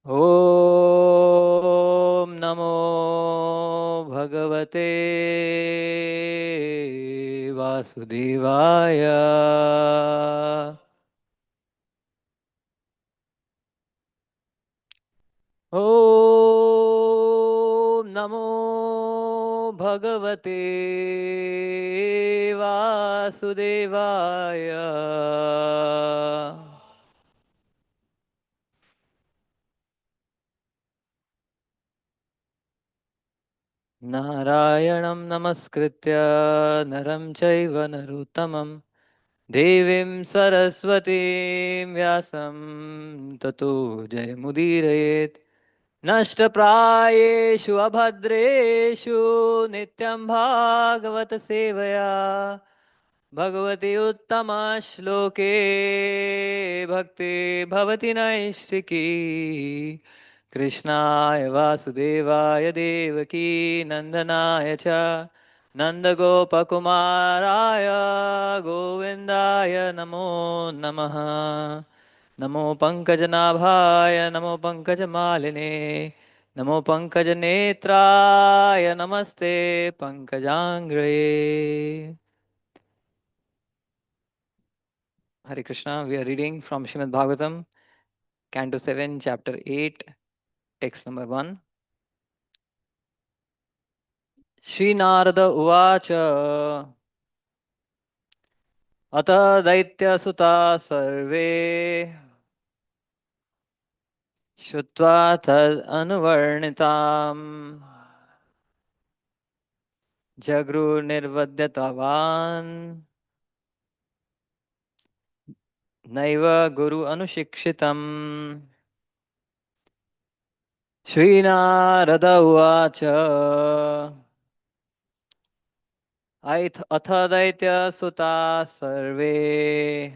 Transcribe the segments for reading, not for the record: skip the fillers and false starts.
ॐ नमो भगवते वासुदेवाय। ॐ नमो भगवते वासुदेवाय। नारायणं नमस्कृत्य नरं चैव नरोत्तमं देवीं सरस्वतीं व्यासं ततो जयमुदीरयेत्। नष्टप्रायेषु अभद्रेषु नित्यं भागवत सेवया भगवति उत्तमश्लोके भक्ति भवति नैष्ठिकी। कृष्णाय वासुदेवाय देवकी नन्दनाय च नन्दगोपकुमाराय गोविन्दाय नमो नमः। नमो पङ्कजनाभाय नमो पङ्कजमालिने नमो पङ्कजनेत्राय नमस्ते पङ्कजाङ्ग्रये। Hare Krishna, we are reading from Srimad Bhagavatam, Canto 7, Chapter 8, text number 1. Shri Narada Uvacha Ata Daitya Sutta Sarve Shutva Tad Anuvarnitam Jagru Nirvadyatavan Naiva Guru Anushikshitam. Shri Narada Uvacha Atha Daitya Sutta Sarve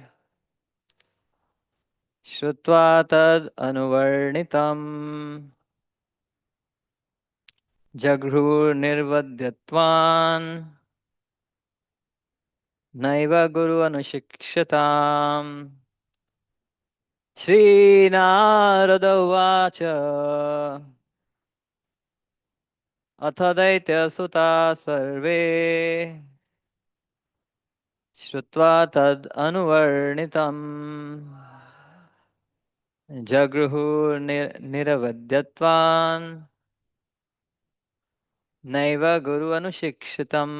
श्रुत्वा तद् अनुवर्णितं जघ्रुर्निर्वध्यत्वान् नैव गुरु अनुशिक्षताम्। श्रीनारद उवाच अथ दैत्यसुता सर्वे श्रुत्वा तद् अनुवर्णितम् जगृहुर्निरवध्यत्वान् नैव गुरु अनुशिक्षितम्।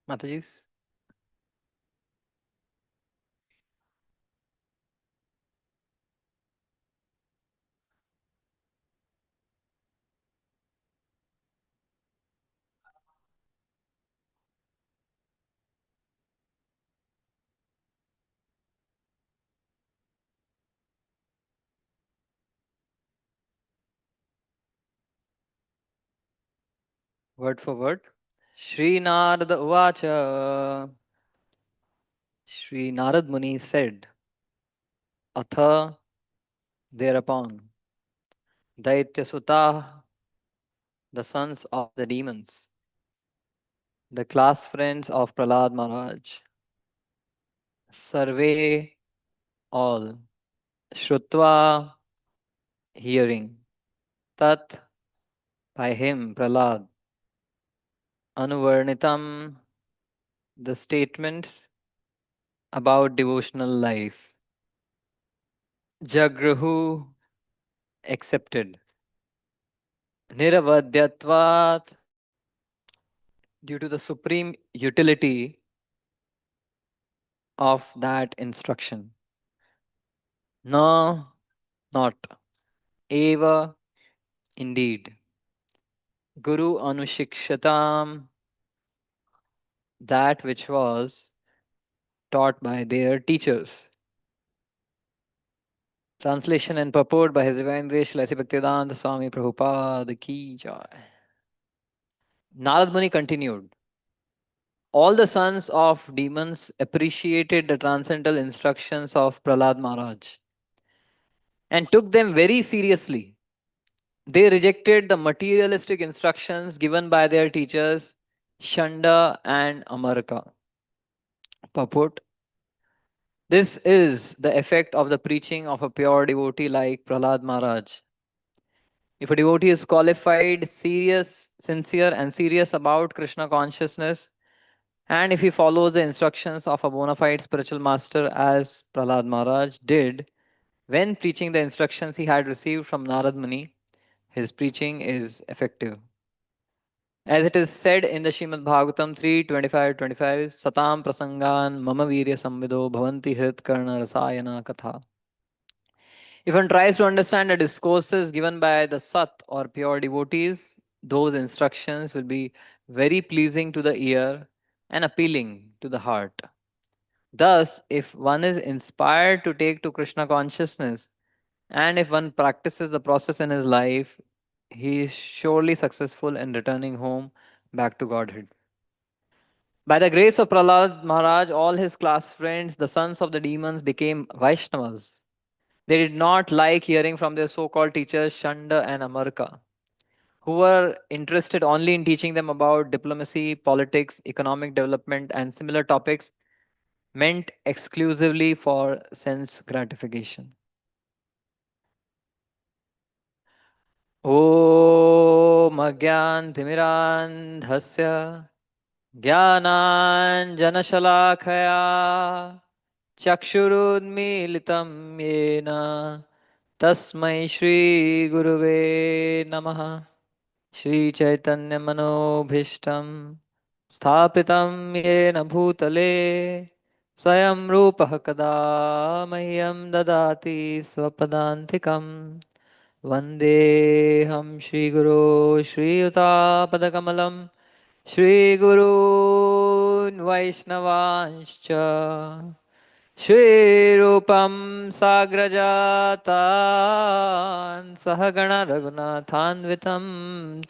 Mataji, word for word. Shri Narada Uvacha. Shri Narad Muni said, Atha, thereupon, Daityasuta, the sons of the demons, the class friends of Prahlad Maharaj, Sarve, all, Shrutva, hearing, Tat, by him, Prahlad, Anuvarnitam, the statements about devotional life, Jagruhu accepted. Niravadyatvat, due to the supreme utility of that instruction. No, not. Eva, indeed. Guru Anushikshatam, that which was taught by their teachers. Translation and purport by His Divine Grace Shri Bhaktivedanta Swami Prabhupada Ki Jai. Narad Muni continued. All the sons of demons appreciated the transcendental instructions of Prahlad Maharaj and took them very seriously. They rejected the materialistic instructions given by their teachers Shanda and Amarka. Purport. This is the effect of the preaching of a pure devotee like Prahlad Maharaj. If a devotee is qualified, serious, sincere, and serious about Krishna consciousness, and if he follows the instructions of a bona fide spiritual master as Prahlad Maharaj did when preaching the instructions he had received from Narad Muni, his preaching is effective. As it is said in the Srimad Bhagavatam 3:25-25, Satam prasangan mama virya samvido bhavanti hrit karna rasayana katha. If one tries to understand the discourses given by the Sat or pure devotees, those instructions will be very pleasing to the ear and appealing to the heart. Thus, if one is inspired to take to Krishna consciousness and if one practices the process in his life, he is surely successful in returning home back to Godhead. By the grace of Prahlad Maharaj, all his class friends, the sons of the demons, became Vaishnavas. They did not like hearing from their so called teachers Shanda and Amarka, who were interested only in teaching them about diplomacy, politics, economic development, and similar topics meant exclusively for sense gratification. ॐ अज्ञानतिमिरान्धस्य ज्ञानाञ्जनशलाखया चक्षुरुन्मीलितं येन तस्मै श्रीगुरुवे नमः श्रीचैतन्यमनोभीष्टं स्थापितं येन भूतले स्वयं रूपः कदा मह्यं ददाति स्वपदान्तिकम् वन्देऽहं श्रीगुरो श्रीयुतापदकमलं श्रीगुरून् वैष्णवांश्च श्रीरूपं साग्रजातान् सहगणरघुनाथान्वितं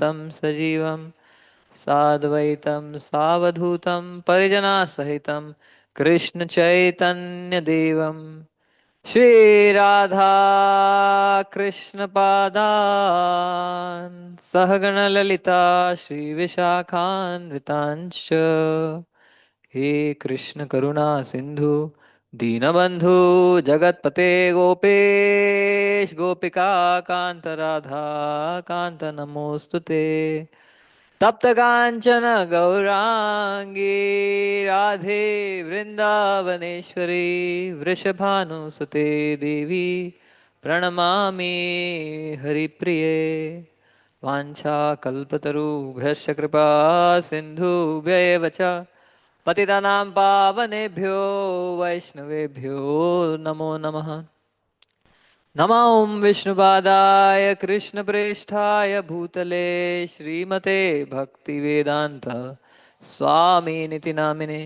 तं सजीवं साद्वैतं सावधूतं परिजनासहितं कृष्णचैतन्यदेवं श्रीराधा कृष्णपादान् सहगणललिता श्रीविशाखान्वितांश्च हे कृष्ण करुणा सिंधु दीनबंधु जगतपते गोपेश गोपिका कांत राधा कांत नमोस्तुते तप्त कांचन गौरांगी राधे वृंदावनेश्वरी वृषभानुसुते देवी प्रणमामि हरिप्रिये वाञ्छाकल्पतरुभ्यश्च कृपा सिन्धुभ्येव च पतितानां पावनेभ्यो वैष्णवेभ्यो नमो नमः नमो विष्णुपादाय कृष्णप्रेष्ठाय भूतले श्रीमते भक्तिवेदान्त स्वामिनिति नामिने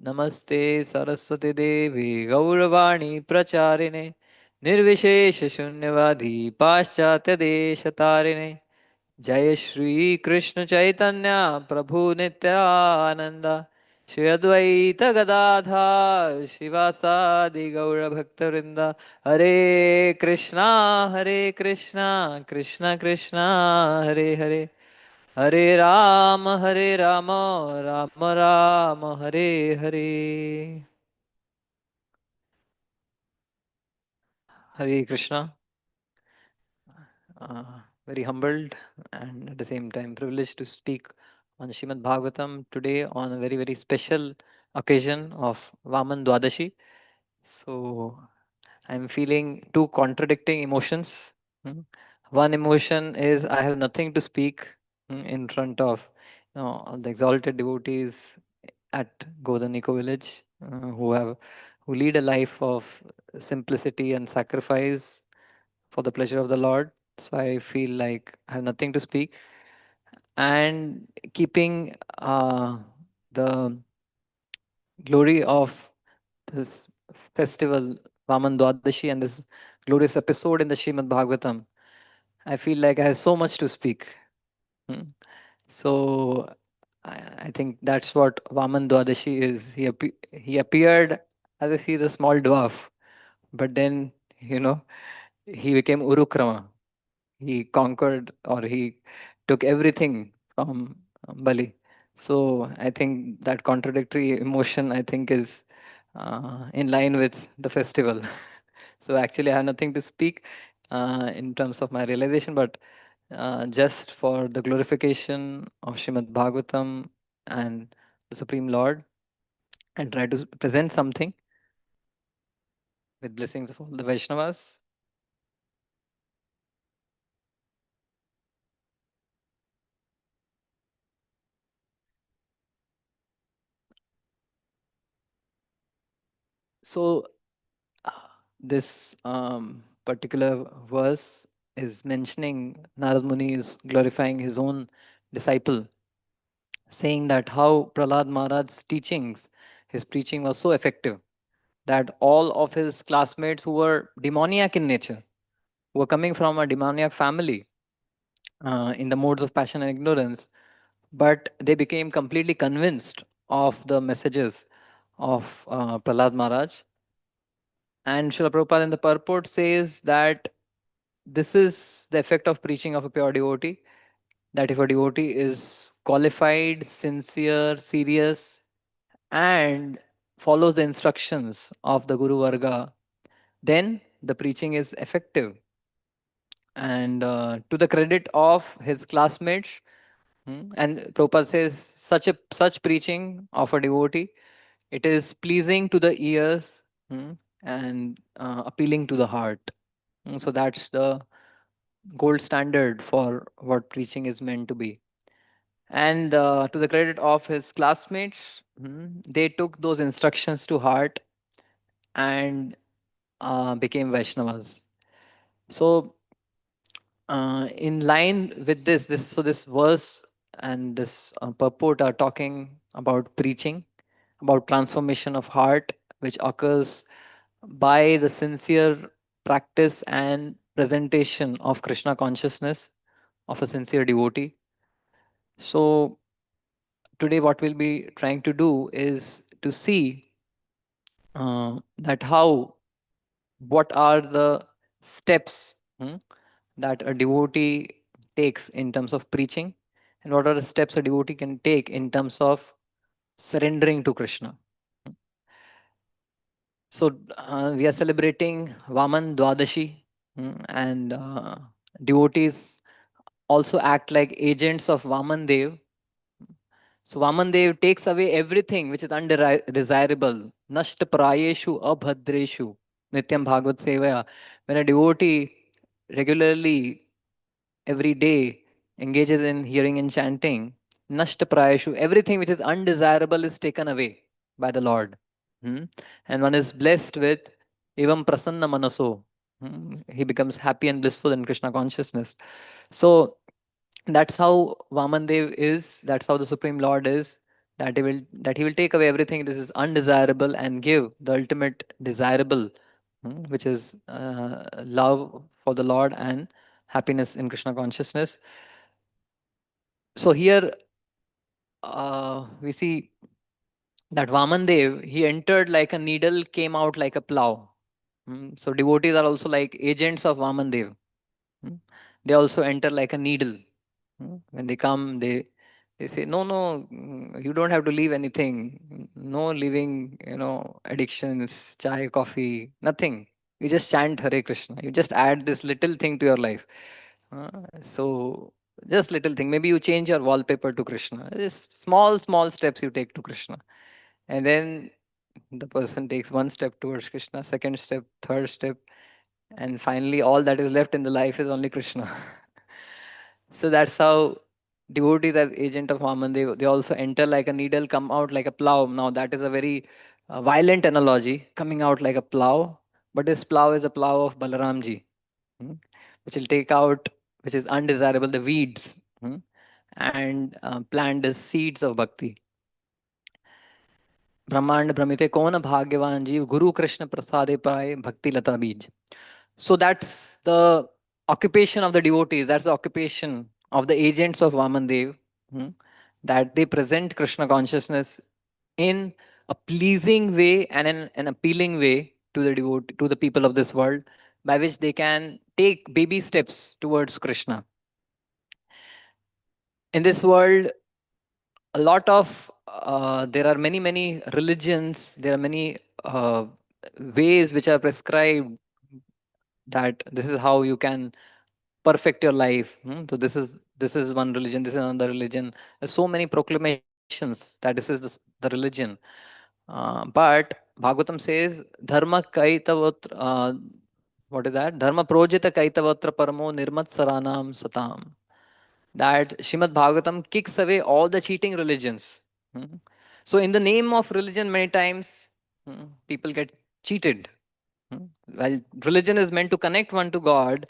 नमस्ते सरस्वती देवी गौरवाणी प्रचारिणे निर्विशेषशून्यवादी पाश्चात्यदेशतारिणे जय श्री कृष्ण चैतन्य प्रभु नित्यानंद श्री अद्वैत गदाधर शिवासादि गौर भक्तवृंद हरे Krishna Krishna Krishna Hare Hare Hare Ram Ram Ram Hare Hare Hare Krishna very humbled and at the same time privileged to speak on Shrimad Bhagavatam today on a very, very special occasion of Vaman Dwadashi. So I'm feeling two contradicting emotions. Mm. One emotion is I have nothing to speak in front of all the exalted devotees at Godaniko village who lead a life of simplicity and sacrifice for the pleasure of the Lord. So I feel like I have nothing to speak. And keeping the glory of this festival, Vaman Dwadashi, and this glorious episode in the Srimad Bhagavatam, I feel like I have so much to speak. Hmm. So I think that's what Vaman Dwadashi is. He appeared as if he's a small dwarf, but then, you know, he became Urukrama. He conquered or he took everything from Bali. So I think that contradictory emotion, I think, is in line with the festival. So actually, I have nothing to speak in terms of my realization, but just for the glorification of Srimad Bhagavatam and the Supreme Lord, and try to present something with blessings of all the Vaishnavas. So this particular verse is mentioning Narad Muni is glorifying his own disciple, saying that how Prahlad Maharaj's teachings, his preaching was so effective that all of his classmates who were demoniac in nature, who were coming from a demoniac family in the modes of passion and ignorance, but they became completely convinced of the messages of Prahlad Maharaj. And Srila Prabhupada in the purport says that this is the effect of preaching of a pure devotee, that if a devotee is qualified, sincere, serious, and follows the instructions of the Guru Varga, then the preaching is effective. And to the credit of his classmates, and Prabhupada says such preaching of a devotee, it is pleasing to the ears, and appealing to the heart. So that's the gold standard for what preaching is meant to be. And to the credit of his classmates, they took those instructions to heart and became Vaishnavas. So, in line with this verse and this purport are talking about preaching, about transformation of heart, which occurs by the sincere practice and presentation of Krishna consciousness of a sincere devotee. So, today, what we'll be trying to do is to see that what are the steps that a devotee takes in terms of preaching, and what are the steps a devotee can take in terms of surrendering to Krishna. So, we are celebrating Vaman Dwadashi, and devotees also act like agents of Vaman Dev. So Vamandev takes away everything which is undesirable. Nashta prayeshu abhadreshu. Nityam Bhagavad Sevaya. When a devotee regularly, every day, engages in hearing and chanting, Nashta prayeshu, everything which is undesirable is taken away by the Lord. Hmm? And one is blessed with Evam Prasanna Manaso. He becomes happy and blissful in Krishna consciousness. So that's how Vamandev is. That's how the Supreme Lord is. That he will take away everything this is undesirable and give the ultimate desirable, which is love for the Lord and happiness in Krishna consciousness. So here we see that Vamandev, he entered like a needle, came out like a plow. So devotees are also like agents of Vamandev. Mm. They also enter like a needle. When they come, they say, no, no, you don't have to leave anything. No leaving, addictions, chai, coffee, nothing. You just chant Hare Krishna. You just add this little thing to your life. So just little thing. Maybe you change your wallpaper to Krishna. Just small, small steps you take to Krishna. And then The person takes one step towards Krishna, second step, third step, and finally all that is left in the life is only Krishna. So that's how devotees as agent of Vaman, they also enter like a needle, come out like a plow. Now that is a very violent analogy, coming out like a plow, but this plow is a plow of Balaramji, hmm, which will take out, which is undesirable, the weeds, and plant the seeds of bhakti. ब्रह्मांड भ्रमिते कौन भाग्यवान जीव गुरु कृष्ण प्रसादे पाए भक्ति लता बीज. So that's the occupation of the devotees, that's the occupation of the agents of Vamandev, hmm, that they present Krishna consciousness in a pleasing way and in an appealing way to the to the people of this world, by which they can take baby steps towards Krishna. In this world, a lot of there are many religions, there are many ways which are prescribed that this is how you can perfect your life, so this is one religion, this is another religion. There's so many proclamations that this is the religion, but Bhagavatam says dharma kaitavatra, what is that, dharma projita kaitavatra paramo nirmat saranam satam, that Shrimad Bhagavatam kicks away all the cheating religions. Hmm. So, in the name of religion, many times people get cheated. While religion is meant to connect one to God,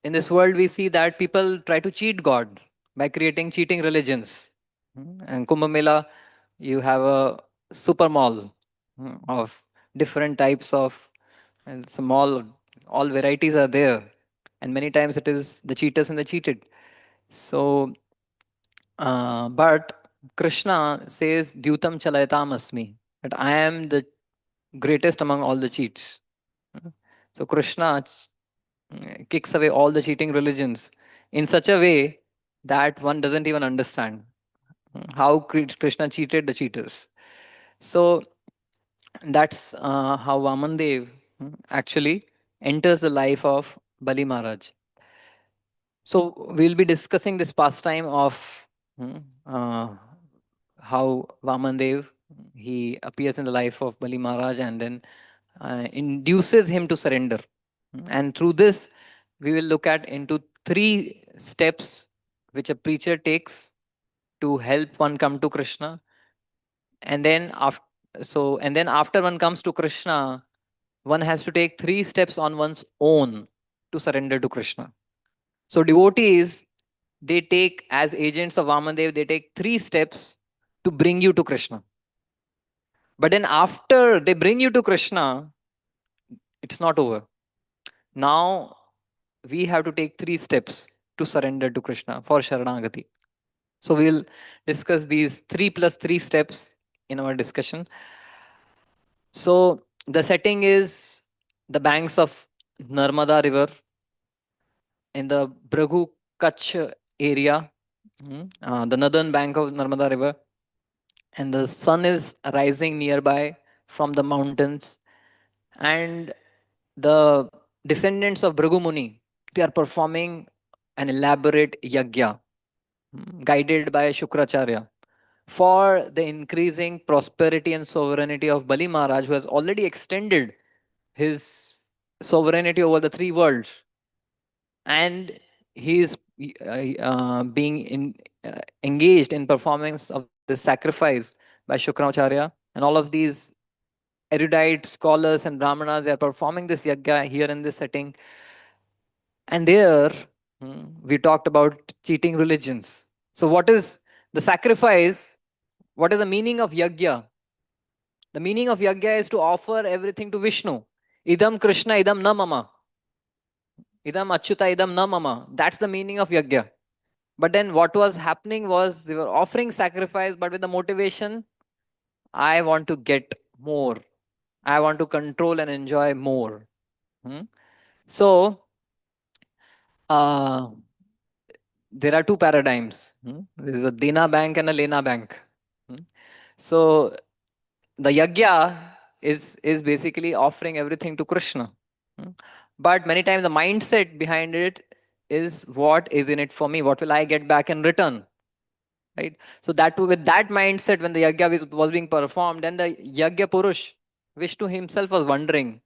in this world we see that people try to cheat God by creating cheating religions. And Kumbh Mela, you have a super mall of different types of, and some all varieties are there. And many times it is the cheaters and the cheated. So, but Krishna says, Dyutam Chalayatam Asmi, that I am the greatest among all the cheats. Hmm. So Krishna kicks away all the cheating religions in such a way that one doesn't even understand how Krishna cheated the cheaters. So that's how Vamandev actually enters the life of Bali Maharaj. So we'll be discussing this pastime of hmm, uh, how Vamandev, he appears in the life of Bali Maharaj and then induces him to surrender. And through this, we will look at into three steps which a preacher takes to help one come to Krishna. And then after, and then after one comes to Krishna, one has to take three steps on one's own to surrender to Krishna. So devotees, they take, as agents of Vamandev, they take three steps to bring you to Krishna. But then after they bring you to Krishna, it's not over. Now we have to take three steps to surrender to Krishna for Sharanagati. So we'll discuss these 3 plus 3 steps in our discussion. So the setting is the banks of Narmada River in the Braghu Kutch area, the northern bank of Narmada River, and the sun is rising nearby from the mountains, and the descendants of Bhrigu Muni, they are performing an elaborate yagya, guided by Shukracharya, for the increasing prosperity and sovereignty of Bali Maharaj, who has already extended his sovereignty over the three worlds. And he is being engaged in performance of this sacrifice by Shukracharya. And all of these erudite scholars and brahmanas, they are performing this yagya here in this setting. And there, we talked about cheating religions. So, what is the sacrifice? What is the meaning of yagya? The meaning of yagya is to offer everything to Vishnu. Idam Krishna, idam na mama. Idam achyuta, idam na mama. That's the meaning of yagya. But then what was happening was they were offering sacrifice, but with the motivation, I want to get more. I want to control and enjoy more. Hmm? So, uh, there are two paradigms. There is a Dena bank and a Lena bank. So the yagya is basically offering everything to Krishna. But many times the mindset behind it is, what is in it for me? What will I get back in return? right? So that with that mindset, when the yagya was being performed, and the yagya purush wish to himself was wondering,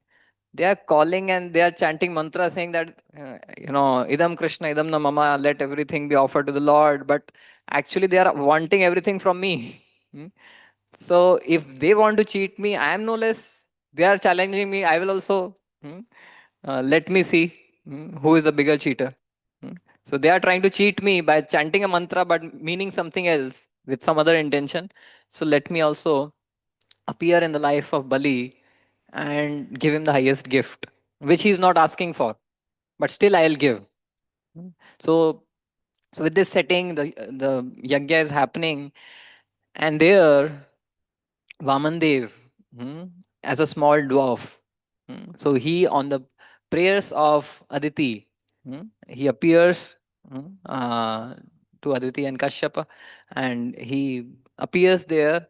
they are calling and they are chanting mantra saying that idam krishna idam na mama, let everything be offered to the lord, but actually they are wanting everything from me. Hmm? So if they want to cheat me, I am no less. They are challenging me, I will also, hmm, let me see, who is the bigger cheater. Hmm? So they are trying to cheat me by chanting a mantra but meaning something else with some other intention. So let me also appear in the life of Bali and give him the highest gift, which he is not asking for, but still I'll give. Hmm. So, so with this setting, the yagya is happening, and there Vamandev, as a small dwarf, so he on the prayers of Aditi, he appears, to Aditi and Kashyapa, and he appears there.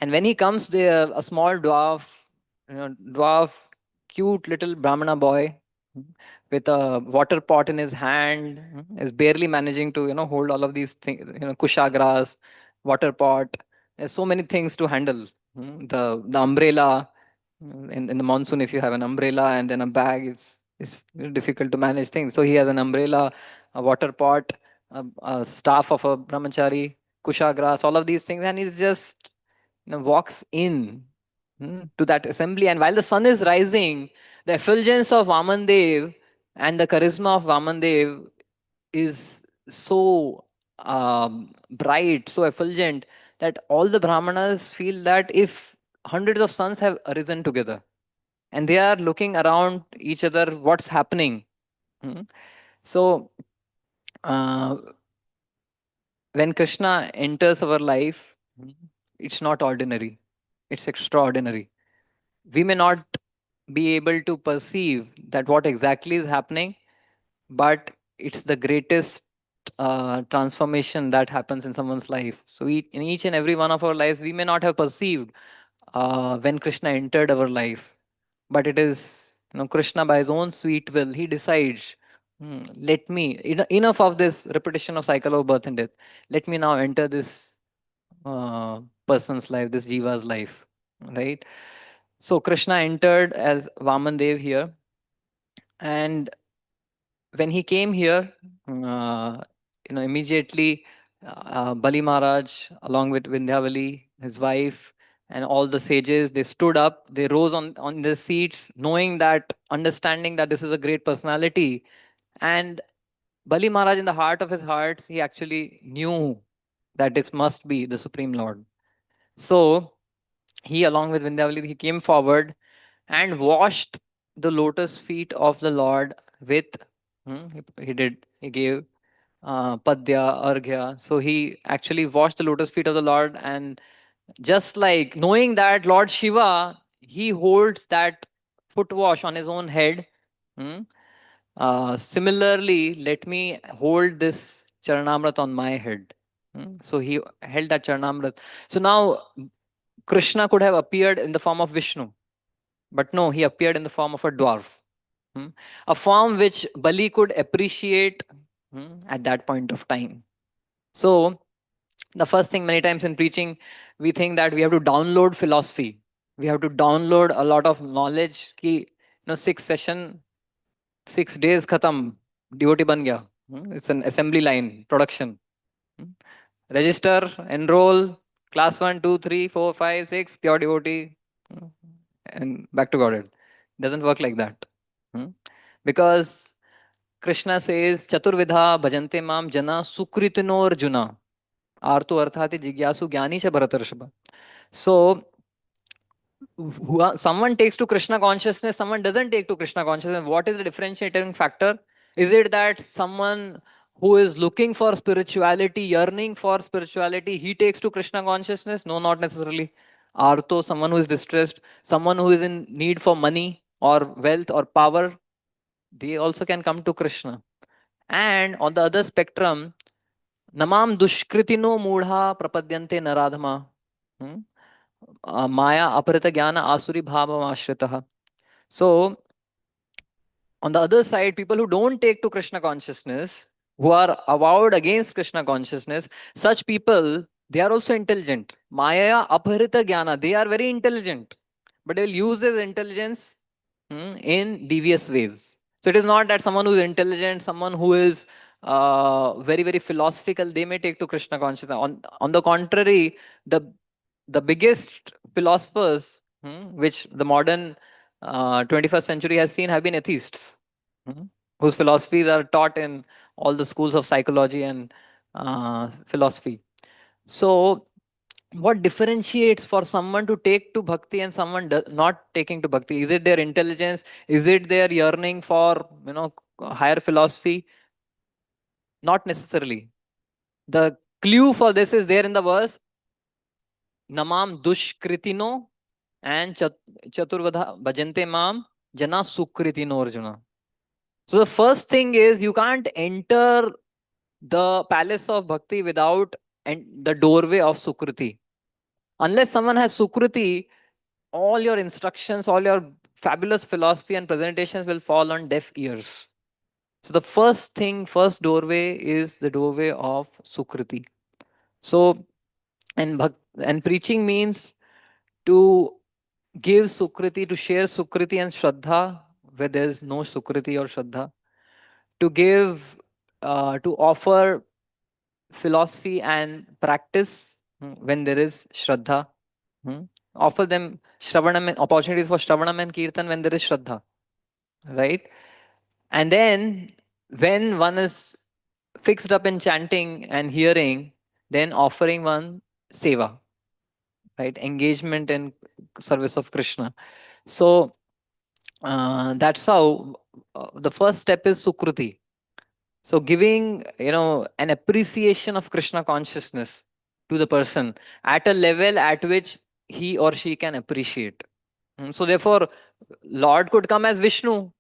And when he comes there, a small dwarf, cute little Brahmana boy, mm, with a water pot in his hand, is barely managing to, hold all of these things, kusha grass, water pot. There's so many things to handle. The umbrella, in the monsoon, if you have an umbrella and then a bag, it's difficult to manage things. So he has an umbrella, a water pot, a staff of a brahmachari, kusha grass, all of these things, and he's just, walks in, to that assembly. And while the sun is rising, the effulgence of Vamandev and the charisma of Vamandev is so bright, so effulgent, that all the Brahmanas feel that if hundreds of suns have arisen together and they are looking around each other, what's happening? Hmm? So, uh, when Krishna enters our life, it's not ordinary, it's extraordinary. We may not be able to perceive that what exactly is happening, but it's the greatest transformation that happens in someone's life. So in each and every one of our lives, we may not have perceived when Krishna entered our life, but it is, Krishna by his own sweet will, he decides, let me, enough of this repetition of cycle of birth and death. Let me now enter this person's life, this jiva's life, right? So Krishna entered as Vamandev here, and when he came here, immediately Bali Maharaj, along with Vindhyavali, his wife, and all the sages, they stood up, they rose on their seats, knowing that, understanding that this is a great personality. And Bali Maharaj, in the heart of his hearts, he actually knew that this must be the Supreme Lord. So he, along with Vindhyavali, he came forward and washed the lotus feet of the Lord with, he did, he gave Padya, Arghya. So he actually washed the lotus feet of the Lord, and just like knowing that Lord Shiva, he holds that foot wash on his own head. hmm, Similarly, let me hold this Charanamrit on my head. So he held that Charanamrit. So now Krishna could have appeared in the form of Vishnu, but no, he appeared in the form of a dwarf. Hmm? A form which Bali could appreciate, at that point of time. So, the first thing, many times in preaching, we think that we have to download philosophy. We have to download a lot of knowledge. Ki, 6 session, 6 days khatam, devotee ban gaya. It's an assembly line, production. Hmm? Register, enroll, class 1, 2, 3, 4, 5, 6, pure devotee, hmm, and back to Godhead. Doesn't work like that. Hmm? Because Krishna says, Chaturvidha bhajante mam jana sukritino arjuna. Arto arthati jigyasu gyani cha bharatarshaba. So, someone takes to Krishna consciousness, someone doesn't take to Krishna consciousness. What is the differentiating factor? Is it that someone who is looking for spirituality, yearning for spirituality, he takes to Krishna consciousness? No, not necessarily. Arto, someone who is distressed, someone who is in need for money or wealth or power, they also can come to Krishna. And on the other spectrum, Namam dushkritino mudha prapadyante naradhama. Maya aparita jnana asuri bhava ashritaha. So, on the other side, people who don't take to Krishna consciousness, who are avowed against Krishna consciousness, such people, they are also intelligent. Maya aparita jnana, they are very intelligent, but they will use this intelligence in devious ways. So it is not that someone who is intelligent, someone who is very, very philosophical, they may take to Krishna consciousness. On the contrary, the the biggest philosophers, which the modern 21st century has seen, have been atheists, hmm, whose philosophies are taught in all the schools of psychology and philosophy. So, what differentiates for someone to take to bhakti and someone not taking to bhakti? Is it their intelligence? Is it their yearning for higher philosophy? Not necessarily. The clue for this is there in the verse Namam dushkritino and chaturvadha bhajante mam jana sukritino Arjuna. So the first thing is you can't enter the palace of bhakti without the doorway of sukriti. Unless someone has sukriti, all your instructions, all your fabulous philosophy and presentations will fall on deaf ears. So the first thing, first doorway is the doorway of sukriti. So and preaching means to give sukriti, to share sukriti and shraddha where there is no sukriti or shraddha, to give, to offer philosophy and practice when there is shraddha. Hmm. Offer them shravanam, opportunities for shravanam and kirtan when there is shraddha, right? And then when one is fixed up in chanting and hearing, then offering one seva, right? Engagement in service of Krishna. So that's how the first step is sukruti. So giving, an appreciation of Krishna consciousness to the person at a level at which he or she can appreciate. So therefore, Lord could come as Vishnu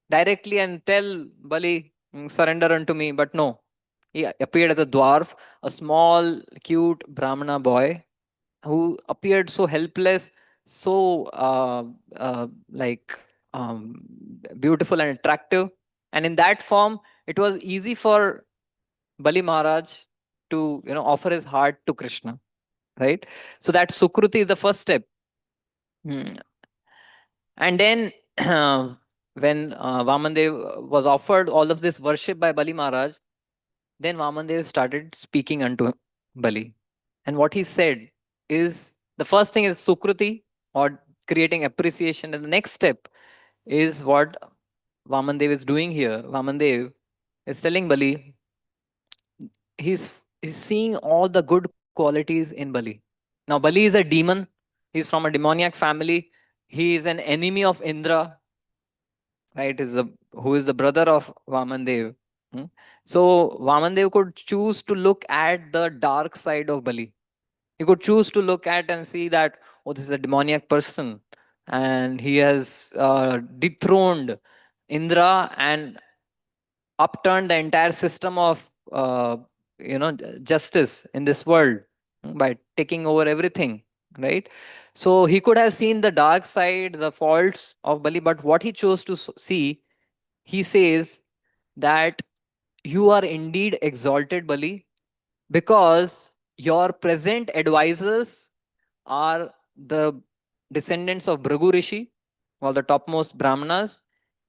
directly and tell Bali, surrender unto me. But no, he appeared as a dwarf, a small, cute Brahmana boy who appeared so helpless, so like beautiful and attractive. And in that form, it was easy for Bali Maharaj to offer his heart to Krishna, right? So that Sukruti is the first step. Hmm. And then when Vamandev was offered all of this worship by Bali Maharaj, then Vamandev started speaking unto Bali. And what he said is the first thing is Sukruti or creating appreciation. And the next step is what Vamandev is doing here. Vamandev is telling Bali, he's seeing all the good qualities in Bali. Now, Bali is a demon. He's from a demoniac family. He is an enemy of Indra, right? Who is the brother of Vamandev. Hmm? So Vamandev could choose to look at the dark side of Bali. He could choose to look at and see that, oh, this is a demoniac person, and he has dethroned Indra and upturned the entire system of justice in this world by taking over everything, right? So he could have seen the dark side, the faults of Bali, but what he chose to see, he says that you are indeed exalted, Bali, because your present advisors are the descendants of Bhrigu Rishi, or the topmost Brahmanas,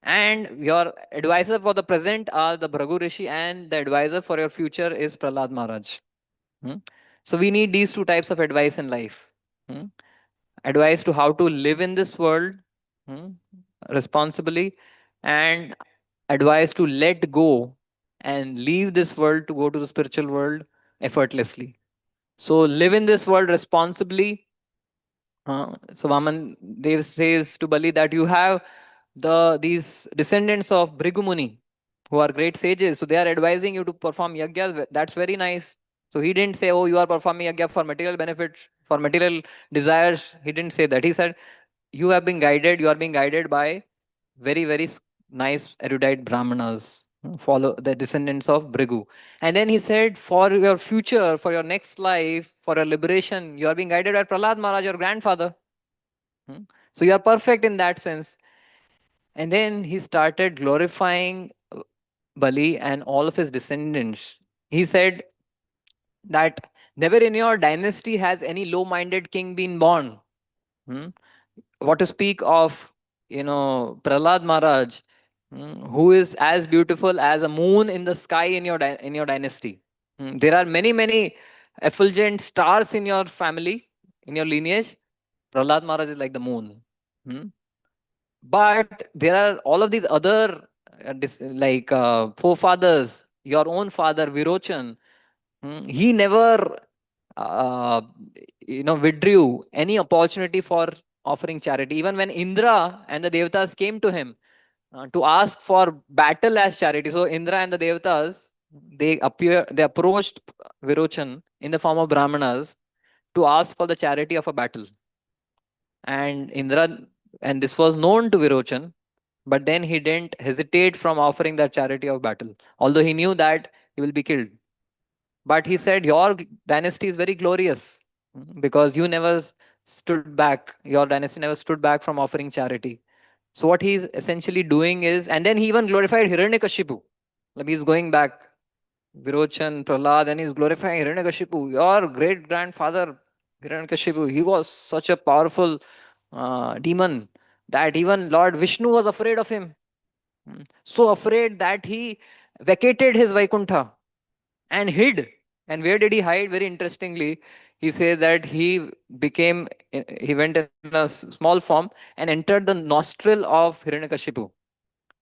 and your advisor for the present are the Bhrigu Rishi, and the advisor for your future is Prahlad Maharaj. Hmm? So we need these two types of advice in life. Hmm? Advice to how to live in this world hmm, responsibly, and advice to let go and leave this world to go to the spiritual world effortlessly. So live in this world responsibly. So Vaman Dev says to Bali that you have these descendants of Bhrigu Muni who are great sages. So they are advising you to perform yajna. That's very nice. So he didn't say, oh, you are performing yajna for material benefits, for material desires. He didn't say that. He said, you have been guided, you are being guided by very, very nice erudite Brahmanas. Follow the descendants of Bhrigu. And then he said, for your future, for your next life, for your liberation, you are being guided by Prahlad Maharaj, your grandfather. Hmm? So you are perfect in that sense. And then he started glorifying Bali and all of his descendants. He said that never in your dynasty has any low-minded king been born. Hmm? What to speak of, Prahlad Maharaj, who is as beautiful as a moon in the sky in your in your dynasty. There are many many effulgent stars in your family, in your lineage. Prahlad Maharaj is like the moon. Hmm? But there are all of these other forefathers. Your own father Virochan, he never uh, withdrew any opportunity for offering charity. Even when Indra and the Devatas came to him to ask for battle as charity, so Indra and the Devatas, they approached Virochan in the form of Brahmanas to ask for the charity of a battle. And Indra, and this was known to Virochan, but then he didn't hesitate from offering that charity of battle, although he knew that he will be killed. But he said, your dynasty is very glorious, because you never stood back. Your dynasty never stood back from offering charity. So what he's essentially doing is, and then he even glorified Hiranyakashipu. Like he's going back, Virochan, Prahlad, and he's glorifying Hiranyakashipu. Your great grandfather, Hiranyakashipu, he was such a powerful demon that even Lord Vishnu was afraid of him. So afraid that he vacated his Vaikuntha and hid. And where did he hide? Very interestingly, he says that he went in a small form and entered the nostril of Hiranyakashipu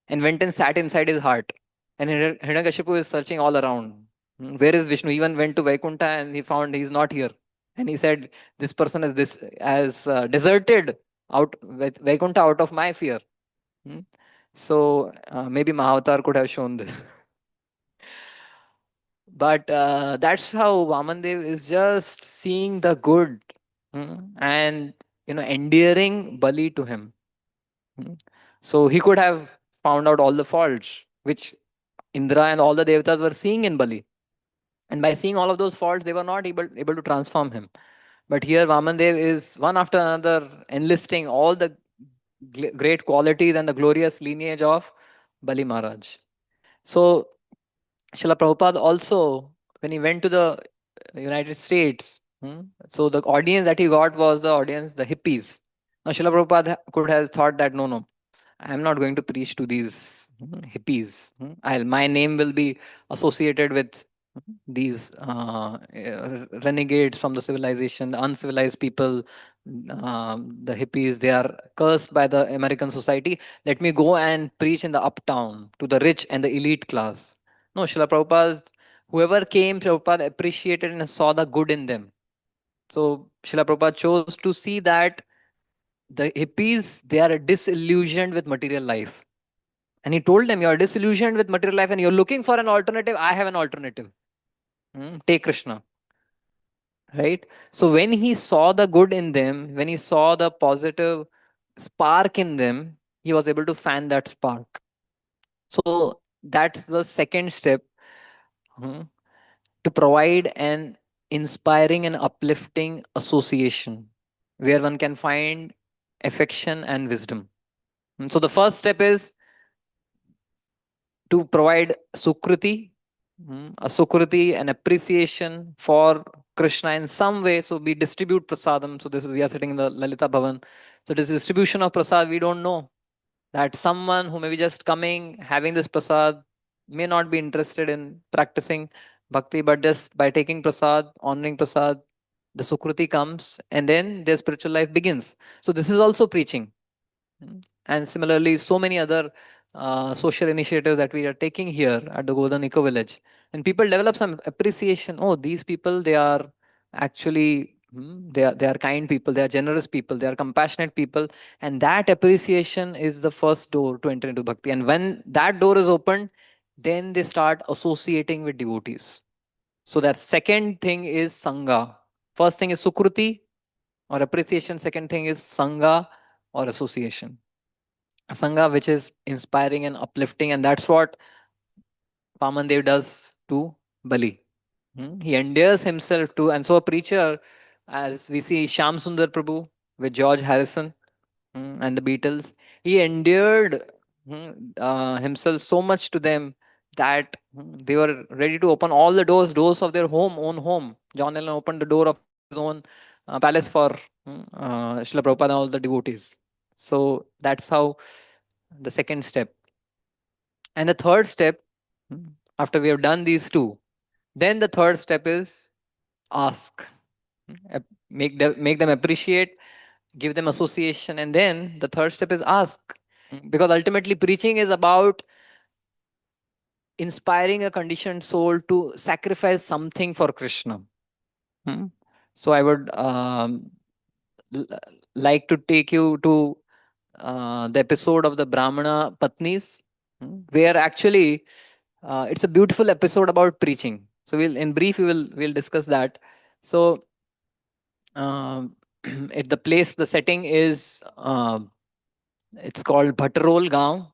and went and sat inside his heart. And Hiranyakashipu is searching all around. Where is Vishnu? He even went to Vaikuntha and he found he's not here. And he said, this person is this as deserted out Vaikuntha out of my fear. Hmm. So maybe Mahavatar could have shown this. But that's how Vamandev is just seeing the good, and endearing Bali to him. Hmm. So he could have found out all the faults which Indra and all the devatas were seeing in Bali. And by seeing all of those faults, they were not able to transform him. But here Vamandev is one after another enlisting all the great qualities and the glorious lineage of Bali Maharaj. So Srila Prabhupada also, when he went to the United States, so the audience that he got was the audience, the hippies. Now Srila Prabhupada could have thought that no, I'm not going to preach to these hippies. My name will be associated with these renegades from the civilization, the uncivilized people, the hippies. They are cursed by the American society. Let me go and preach in the uptown to the rich and the elite class. No, Srila Prabhupada, whoever came, Prabhupada appreciated and saw the good in them. So Srila Prabhupada chose to see that the hippies, they are disillusioned with material life. And he told them, you're disillusioned with material life and you're looking for an alternative. I have an alternative. Take Krishna. Right? So when he saw the good in them, when he saw the positive spark in them, he was able to fan that spark. So that's the second step, hmm, to provide an inspiring and uplifting association where one can find affection and wisdom. So the first step is to provide sukruti, a sukruti, an appreciation for Krishna in some way. So we distribute prasadam. So this we are sitting in the Lalita Bhavan. So this distribution of prasad, we don't know that someone who may be just coming, having this prasad, may not be interested in practicing bhakti, but just by taking prasad, honoring prasad, the sukruti comes and then their spiritual life begins. So this is also preaching. And similarly, so many other social initiatives that we are taking here at the Golden Eco Village. And people develop some appreciation. Oh, these people, they are actually, they are kind people, they are generous people, they are compassionate people. And that appreciation is the first door to enter into bhakti. And when that door is opened, then they start associating with devotees. So that second thing is Sangha. First thing is Sukruti or appreciation. Second thing is Sangha or association. A Sangha which is inspiring and uplifting, and that's what Pamandev does to Bali. He endears himself to, and so a preacher, as we see Shyam Sundar Prabhu with George Harrison, and the Beatles, he endeared himself so much to them that they were ready to open all the doors of their own home. John Allen opened the door of his own palace for Srila Prabhupada and all the devotees. So that's how the second step. And the third step, after we have done these two, then the third step is ask. Make them appreciate, give them association, and then the third step is ask. Because ultimately, preaching is about inspiring a conditioned soul to sacrifice something for Krishna. Hmm. So I would l- like to take you to the episode of the Brahmana Patnis, where actually it's a beautiful episode about preaching. So we'll, in brief, we'll discuss that. So at the place, the setting is it's called Bhatrol Gaon.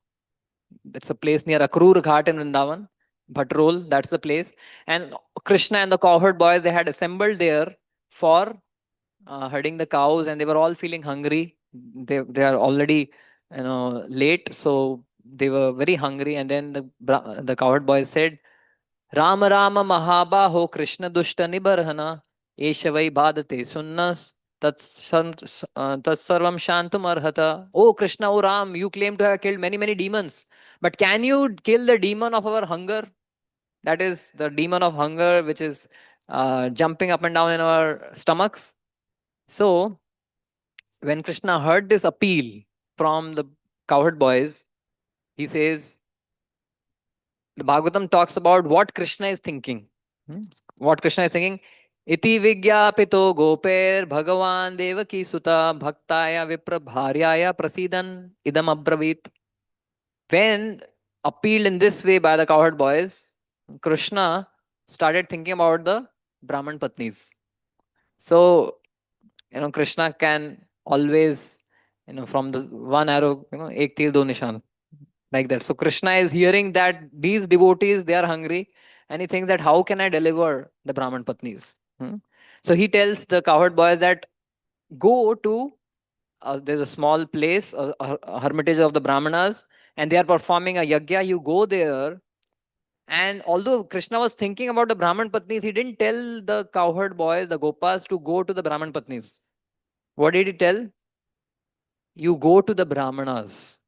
It's a place near Akrur Ghat in Vrindavan. Bhatrol, that's the place. And Krishna and the cowherd boys, they had assembled there for herding the cows, and they were all feeling hungry. They are already late, so they were very hungry. And then the cowherd boys said, "Rama Rama Mahabaho Krishna Dushta Nibarhana Eshavai Bhadate Sunnas Tatsarvam Shantum Arhata." Oh Krishna, oh Ram, you claim to have killed many demons, but can you kill the demon of our hunger? That is the demon of hunger, which is jumping up and down in our stomachs. So when Krishna heard this appeal from the cowherd boys, he says, the Bhagavatam talks about what Krishna is thinking. Hmm? What Krishna is thinking. Iti vigyapito goper bhagavan devaki suta bhaktaya vipra bharyaya prasidan idam abravit. When appealed in this way by the cowherd boys, Krishna started thinking about the Brahman Patnis. So, Krishna can always, from the one arrow, ek tir do nishan, like that. So Krishna is hearing that these devotees, they are hungry, and he thinks that how can I deliver the Brahman Patnis? So he tells the cowherd boys that go to, there's a small place, a hermitage of the Brahmanas, and they are performing a yagya. You go there. And although Krishna was thinking about the Brahman Patnis, he didn't tell the cowherd boys, the Gopas, to go to the Brahman Patnis. What did he tell? You go to the Brahmanas.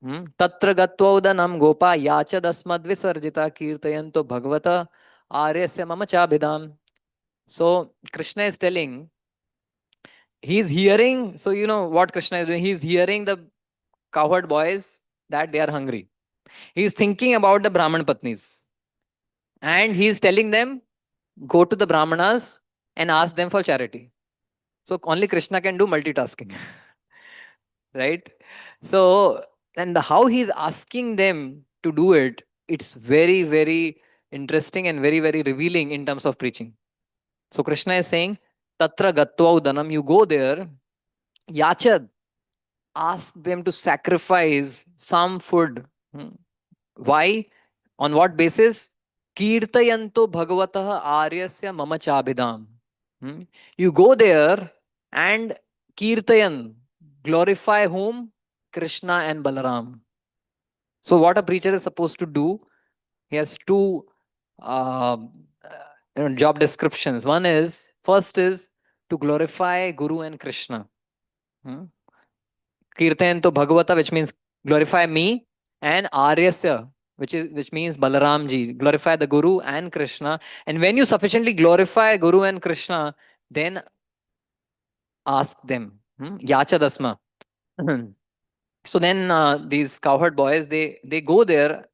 Tatra gatvaudanam gopa yachadasmad visarjita kirtayanto bhagavata aryasya mama chabhidam. So Krishna is telling, he's hearing, so you know what Krishna is doing, he's hearing the cowherd boys that they are hungry. He's thinking about the Brahman Patnis. And he's telling them, go to the Brahmanas and ask them for charity. So only Krishna can do multitasking. Right? So, and how he's asking them to do it, it's very interesting and very revealing in terms of preaching. So Krishna is saying, Tatra Gatva Udanam, you go there, Yachad, ask them to sacrifice some food. Why? On what basis? Kirtayanto Bhagavatah Aryasya Mama Chabidam. You go there and Kirtayan, glorify whom? Krishna and Balaram. So, what a preacher is supposed to do, he has two job descriptions. First is to glorify Guru and Krishna. Kirtayanto Bhagavata, which means glorify me, and Aryasya, which means Balaram ji, glorify the Guru and Krishna. And when you sufficiently glorify Guru and Krishna, then ask them. Yacha Dasma. So then these cowherd boys, they go there,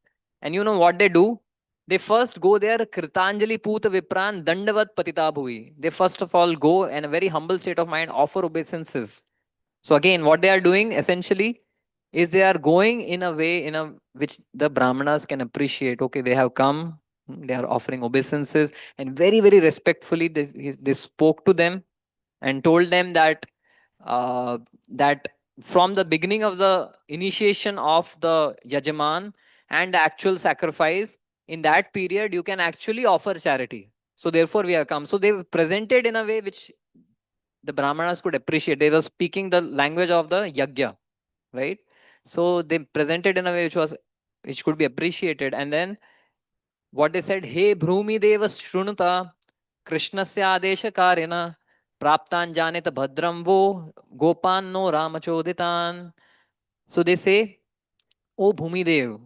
and you know what they do? They first go there, Kritanjali Puta Vipran Dandavat Patita Bhuvi. They first of all go in a very humble state of mind, offer obeisances. So again, what they are doing essentially is they are going in a way in a which the Brahmanas can appreciate. Okay, they have come, they are offering obeisances, and very respectfully they spoke to them and told them that uh, that from the beginning of the initiation of the Yajaman and the actual sacrifice, in that period you can actually offer charity. So therefore we have come. So they presented in a way which the Brahmanas could appreciate. They were speaking the language of the Yagya, right? So they presented in a way which could be appreciated. And then what they said, Hey Bhrumi Deva Shrunuta Krishnasya Adeshakarina Praptan Janita Bhadram Vo Gopan no Ramachoditan. So they say, O Bhumi Dev,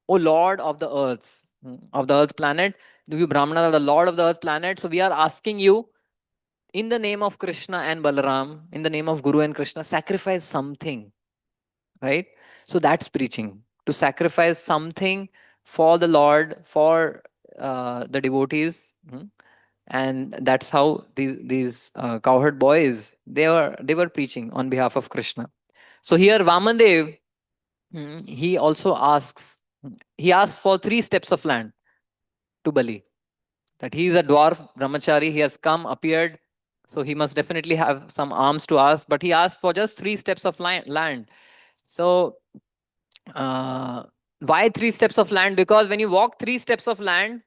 O Lord of the earths, of the earth planet, you Brahmana are the Lord of the earth planet. So we are asking you, in the name of Krishna and Balaram, in the name of Guru and Krishna, sacrifice something, right? So that's preaching, to sacrifice something for the Lord, for the devotees. And that's how these cowherd boys, they were preaching on behalf of Krishna. So here Vamandev, he also asks, he asks for 3 steps of land to Bali. That he is a dwarf brahmachari, he has come, appeared, so he must definitely have some arms to ask, but he asked for just 3 steps of land. So uh, why 3 steps of land? Because when you walk 3 steps of land,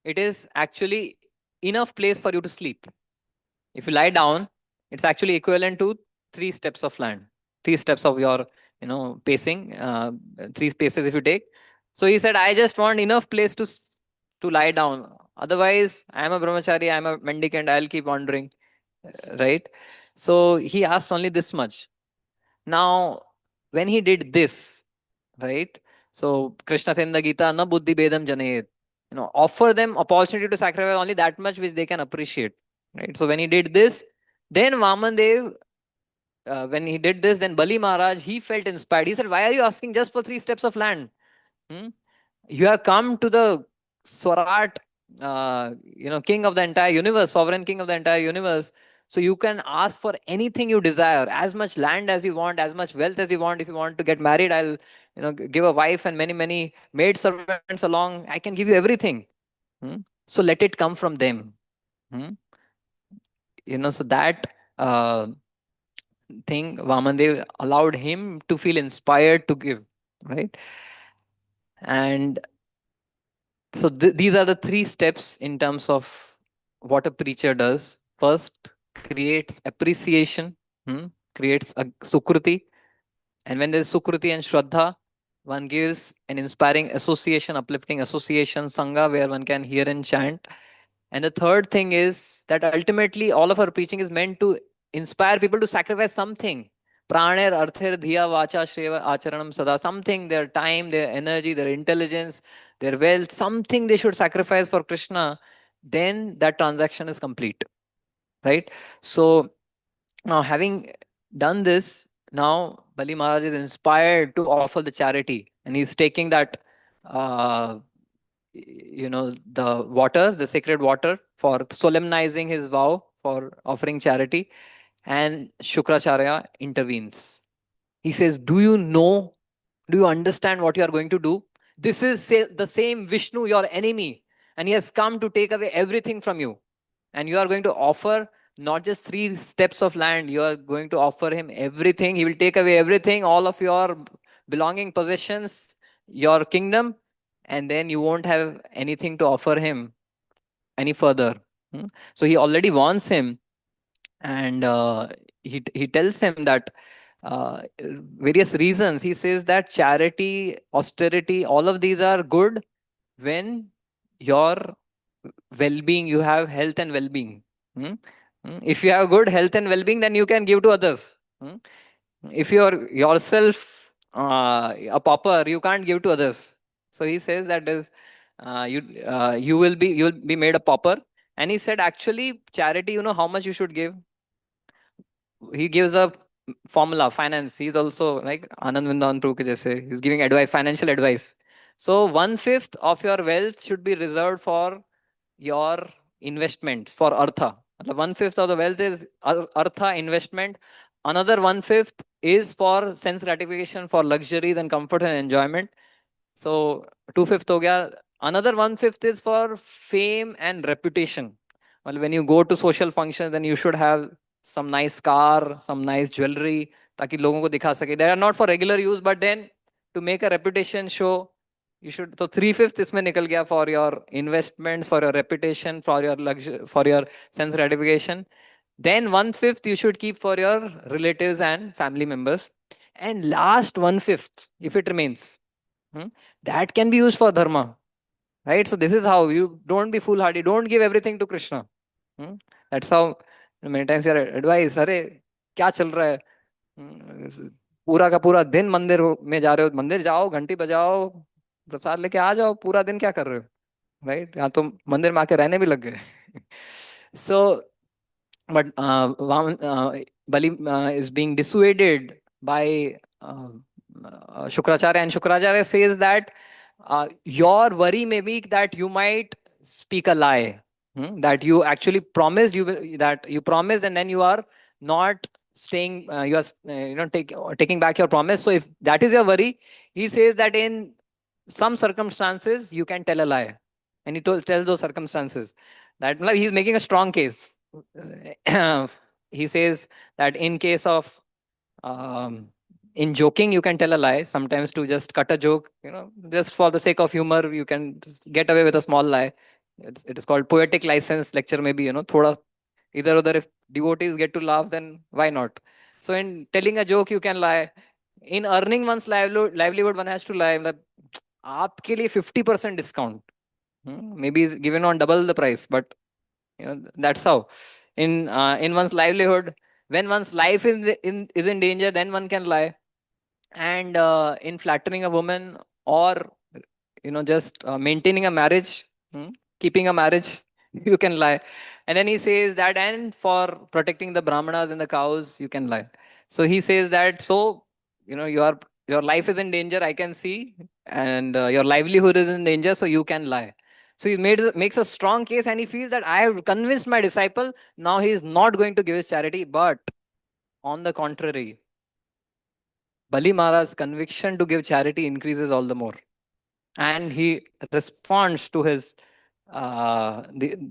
it is actually enough place for you to sleep. If you lie down, it's actually equivalent to 3 steps of land, 3 steps of your, pacing, 3 paces if you take. So he said, I just want enough place to lie down. Otherwise, I am a brahmachari, I am a mendicant, I'll keep wandering, right? So he asked only this much. Now, when he did this, right? So Krishna said in the Gita, na buddhi bedam janayet. Offer them opportunity to sacrifice only that much which they can appreciate. Right. So when he did this, then Vamandev, when he did this, then Bali Maharaj, he felt inspired. He said, why are you asking just for 3 steps of land? Hmm? You have come to the Swarat, king of the entire universe, sovereign king of the entire universe. So you can ask for anything you desire, as much land as you want, as much wealth as you want. If you want to get married, I'll, give a wife and many, many maid servants along. I can give you everything. Hmm? So let it come from them. Hmm? So that thing, Vamandev allowed him to feel inspired to give, right? And so these are the 3 steps in terms of what a preacher does. First, creates appreciation, creates a sukruti. And when there's sukruti and shraddha, one gives an inspiring association, uplifting association, sangha, where one can hear and chant. And the third thing is that ultimately all of our preaching is meant to inspire people to sacrifice something. Praner, arthir, dhiya, vacha, shreva, acharanam, sada. Something, their time, their energy, their intelligence, their wealth, something they should sacrifice for Krishna. Then that transaction is complete. Right? So now having done this, now Bali Maharaj is inspired to offer the charity. And he's taking that uh, the water, the sacred water, for solemnizing his vow for offering charity. And Shukracharya intervenes. He says, do you know, do you understand what you are going to do? This is the same Vishnu, your enemy, and he has come to take away everything from you. And you are going to offer not just 3 steps of land, you are going to offer him everything. He will take away everything, all of your belonging possessions, your kingdom, and then you won't have anything to offer him any further. So he already wants him, and he tells him that various reasons. He says that charity, austerity, all of these are good when your well-being, you have health and well-being. Hmm? If you have good health and well-being, then you can give to others. If you're yourself a pauper, you can't give to others. So he says that is you will be made a pauper. And he said, actually, charity, you know how much you should give. He gives a formula, finance. He's also like Anand Vindan Prue ke jaise. He's giving advice, financial advice. So 1/5 of your wealth should be reserved for your investments, for artha. 1/5 of the wealth is artha, investment. Another 1/5 is for sense gratification, for luxuries and comfort and enjoyment. So 2/5 ho gaya. Another 1/5 is for fame and reputation. Well, when you go to social functions, then you should have some nice car, some nice jewelry, ताकि लोगों को दिखा सके. They are not for regular use, but then to make a reputation show, you should. So 3/5 इसमें निकल गया for your investments, for your reputation, for your luxury, for your sense gratification. Then 1/5 you should keep for your relatives and family members. And last 1/5, if it remains, that can be used for dharma. right? So this is how you don't be foolhardy. Don't give everything to Krishna. Hmm? That's how many times your advice. अरे क्या चल रहा है? पूरा का पूरा दिन मंदिर में जा रहे हो, मंदिर जाओ, घंटी बजाओ, प्रसाद लेके आ जाओ, पूरा दिन क्या कर रहे हो, राइट? यहाँ तो मंदिर में आके रहने भी लग गए. सो but Bali is being dissuaded by Shukracharya, and Shukracharya says that your worry may be that you might speak a lie, that you actually promised, that you promised and then you are not staying, you are taking back your promise. So if that is your worry, he says that in some circumstances you can tell a lie, and he tells those circumstances that he's making a strong case. He says that in case of in joking you can tell a lie sometimes, to just cut a joke, just for the sake of humor you can just get away with a small lie. It is called poetic license. Lecture maybe, thoda either other, if devotees get to laugh then why not. So in telling a joke you can lie. In earning one's livelihood one has to lie, like आपके लिए 50% discount, maybe is given on double the price, but that's how in one's livelihood, when one's life is in danger, then one can lie. And in flattering a woman, or just maintaining a marriage, keeping a marriage, you can lie. And then he says that, and for protecting the brahmanas and the cows you can lie. So he says that, so your life is in danger, I can see, and your livelihood is in danger, so you can lie. So he makes a strong case, and he feels that I have convinced my disciple, now he is not going to give his charity. But on the contrary, Bali Maharaj's conviction to give charity increases all the more. And he responds to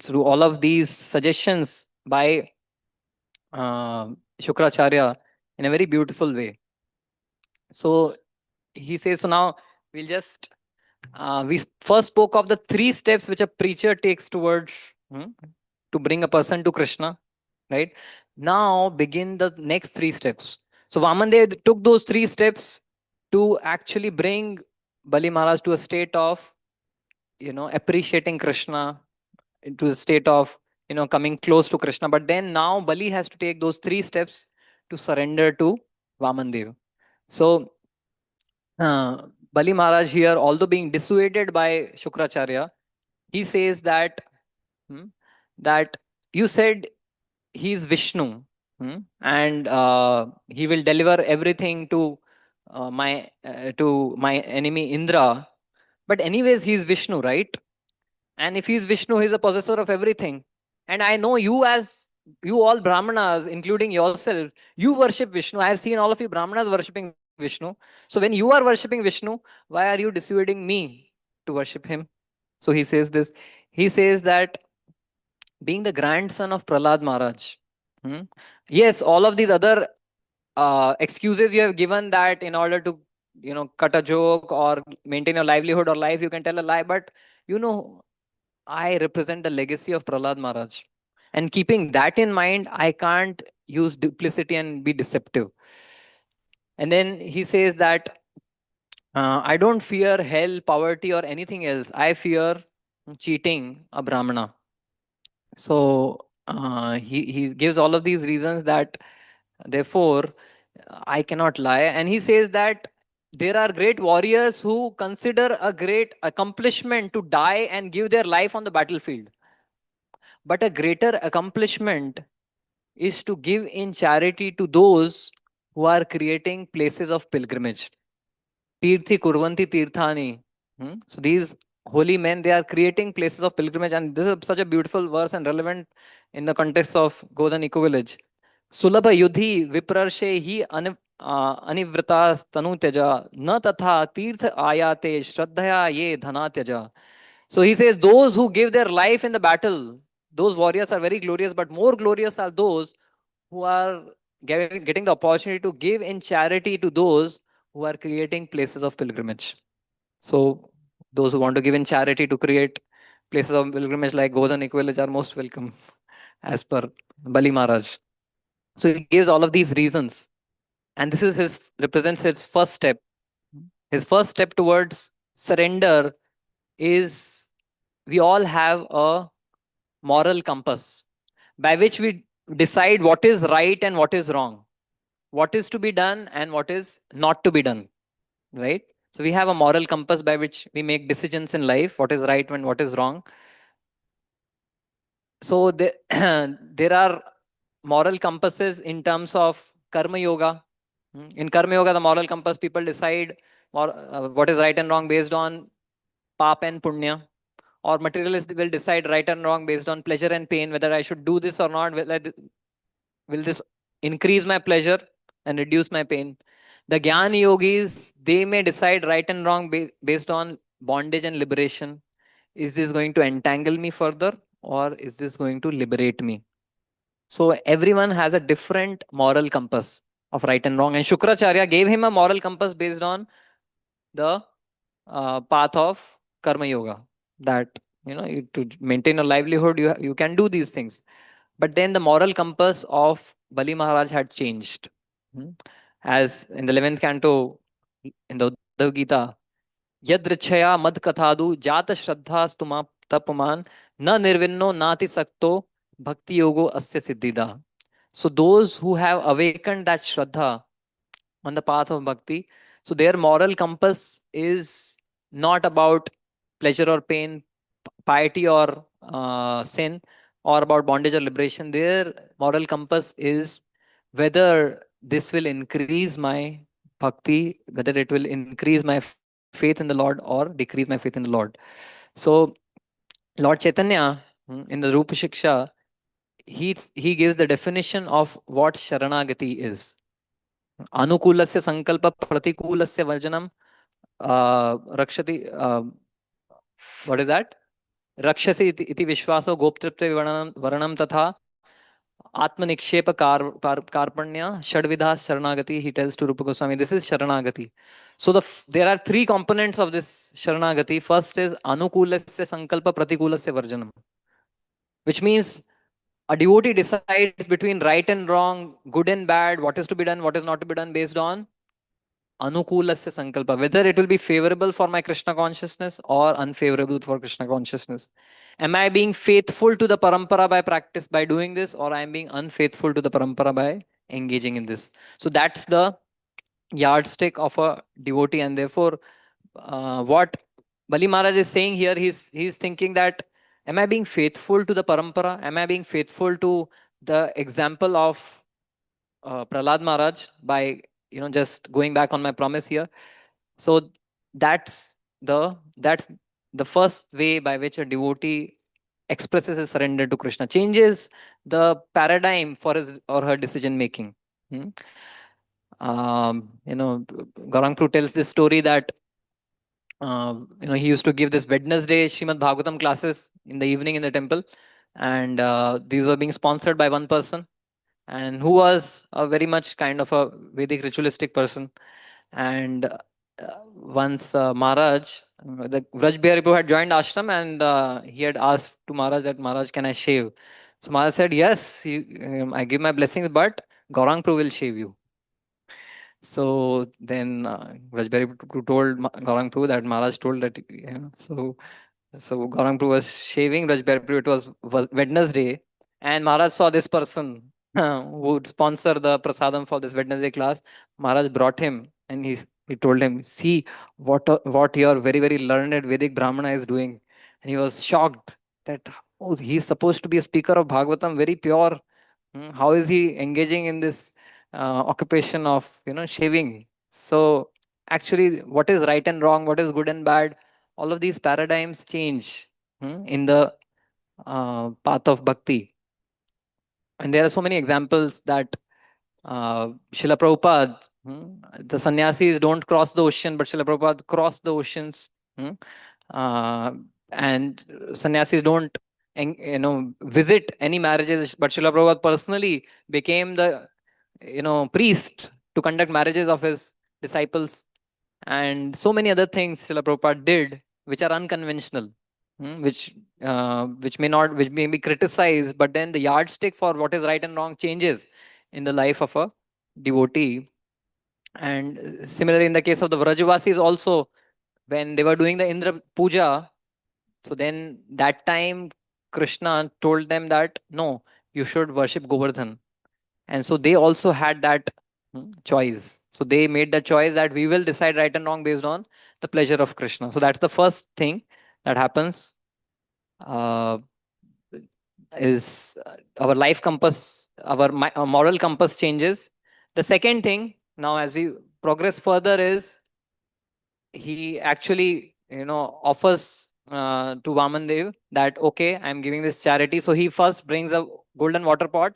through all of these suggestions by Shukracharya in a very beautiful way. So he says, so now we'll just, we first spoke of the 3 steps which a preacher takes towards to bring a person to Krishna, right? Now begin the next 3 steps. So Vamandev took those 3 steps to actually bring Bali Maharaj to a state of, appreciating Krishna, into a state of, coming close to Krishna. But then now Bali has to take those 3 steps to surrender to Vamandev. So Bali Maharaj here, although being dissuaded by Shukracharya, he says that, hmm, that you said he's Vishnu, and he will deliver everything to my enemy Indra. But anyways, he's Vishnu, right? And if he's Vishnu, he's a possessor of everything. And I know you, as you all Brahmanas, including yourself, you worship Vishnu. I have seen all of you Brahmanas worshipping Vishnu. So when you are worshipping Vishnu, why are you dissuading me to worship him? So he says this. He says that being the grandson of Prahlad Maharaj, hmm, yes, all of these other excuses you have given, that in order to cut a joke or maintain your livelihood or life you can tell a lie, but you know I represent the legacy of Prahlad Maharaj. And keeping that in mind, I can't use duplicity and be deceptive. And then he says that I don't fear hell, poverty, or anything else. I fear cheating a Brahmana. So he gives all of these reasons that therefore I cannot lie. And he says that there are great warriors who consider a great accomplishment to die and give their life on the battlefield. But a greater accomplishment is to give in charity to those who are creating places of pilgrimage. Tirthi kurvanti tirthani. So these holy men, they are creating places of pilgrimage. And this is such a beautiful verse and relevant in the context of Godan Eco Village. Sulabha yudhi viprarshe hi anivrata stanu tyaja na tatha tirth ayate shraddhaya ye dhana tyaja. So he says, those who give their life in the battle, those warriors are very glorious, but more glorious are those who are getting the opportunity to give in charity to those who are creating places of pilgrimage. So those who want to give in charity to create places of pilgrimage like Godan Equilage are most welcome, as per Bali Maharaj. So he gives all of these reasons. And this is represents his first step. His first step towards surrender is we all have a moral compass by which we decide what is right and what is wrong, what is to be done and what is not to be done, right? So we have a moral compass by which we make decisions in life, what is right and what is wrong. So there are moral compasses in terms of karma yoga. In karma yoga, the moral compass, people decide what is right and wrong based on pap and punya, or materialists will decide right and wrong based on pleasure and pain, whether I should do this or not. Will this increase my pleasure and reduce my pain? The Gyan yogis, they may decide right and wrong based on bondage and liberation. Is this going to entangle me further, or is this going to liberate me? So everyone has a different moral compass of right and wrong. And Shukracharya gave him a moral compass based on the path of karma yoga. That to maintain a livelihood, you can do these things. But then the moral compass of Bali Maharaj had changed. Hmm. As in the 11th canto, in the Uddhav Gita, Yadrichaya mad kathadu jata shraddha stuma tapaman na nirvinno nati sakto bhakti yogo asya siddhida. So those who have awakened that shraddha on the path of bhakti, so their moral compass is not about pleasure or pain, piety or sin, or about bondage or liberation. Their moral compass is whether this will increase my bhakti, whether it will increase my faith in the Lord or decrease my faith in the Lord. So Lord Chaitanya, in the Rupa Shiksha, he gives the definition of what Sharanagati is. Anukulasya sankalpa pratikulasya varjanam rakshati. What is that? Rakshasi iti vishwaso goptripte varanam tatha atmanikshepa karpanya shadvidha sharanagati. He tells to Rupa Goswami, this is sharanagati. So there are three components of this sharanagati. First is anukulasya sankalpa pratikulasya varjanam, which means a devotee decides between right and wrong, good and bad, what is to be done, what is not to be done, based on anukulasya sankalpa, whether it will be favorable for my Krishna consciousness or unfavorable for Krishna consciousness. Am I being faithful to the parampara by practice, by doing this, or I am being unfaithful to the parampara by engaging in this? So that's the yardstick of a devotee. And therefore, what Bali Maharaj is saying here, he's thinking that, am I being faithful to the parampara? Am I being faithful to the example of Prahlad Maharaj by just going back on my promise here? So that's that's the first way by which a devotee expresses his surrender to Krishna, changes the paradigm for his or her decision making. Hmm? Gaurang Pru tells this story that he used to give this Wednesday Shrimad Bhagavatam classes in the evening in the temple, and these were being sponsored by one person, and who was a very much kind of a Vedic ritualistic person. And once Maharaj, the Vraj Bihari Prabhu had joined ashram, and he had asked to Maharaj that, Maharaj, can I shave? So Maharaj said, yes, I give my blessings, but Gaurang Prabhu will shave you. So then Vraj Bihari Prabhu told Gaurang Prabhu that Maharaj told that, so Gaurang Prabhu was shaving Vraj Bihari Prabhu. It was Wednesday, and Maharaj saw this person who would sponsor the prasadam for this Wednesday class. Maharaj brought him, and he told him, see what your very very learned Vedic Brahmana is doing. And he was shocked that, oh, he's supposed to be a speaker of Bhagavatam, very pure. How is he engaging in this occupation of shaving? So actually, what is right and wrong, what is good and bad, all of these paradigms change in the path of bhakti. And there are so many examples that Srila Prabhupada, the sannyasis don't cross the ocean, but Srila Prabhupada crossed the oceans. hmm, uh, and sannyasis don't visit any marriages, but Srila Prabhupada personally became the priest to conduct marriages of his disciples. And so many other things Srila Prabhupada did, which are unconventional, which may be criticized, but then the yardstick for what is right and wrong changes in the life of a devotee. And similarly, in the case of the Vrajavasis also, when they were doing the Indra Puja, So then that time Krishna told them that no, you should worship Govardhan. And so they also had that choice. So they made the choice that we will decide right and wrong based on the pleasure of Krishna. So that's the first thing that happens. Uh, is our life compass, our moral compass changes. The second thing, now as we progress further, is he actually offers to Vamandev that okay, I'm giving this charity. So he first brings a golden water pot,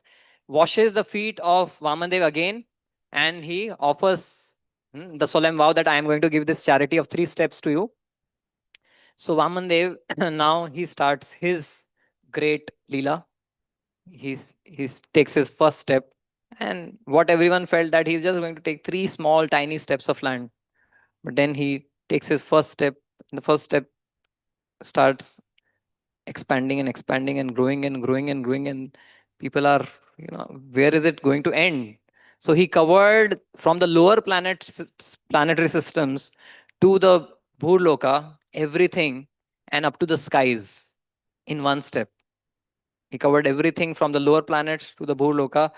washes the feet of Vamandev again, and he offers the solemn vow that I am going to give this charity of 3 steps to you. So Vamandev now he starts his great lila. He takes his first step, and what everyone felt that he's just going to take 3 small tiny steps of land, but then he takes his first step. The first step starts expanding and expanding and growing and growing and growing, and people are, where is it going to end? So he covered from the lower planetary systems to the Bhurloka, everything, and up to the skies in one step. He covered everything from the lower planets to the Bhurloka.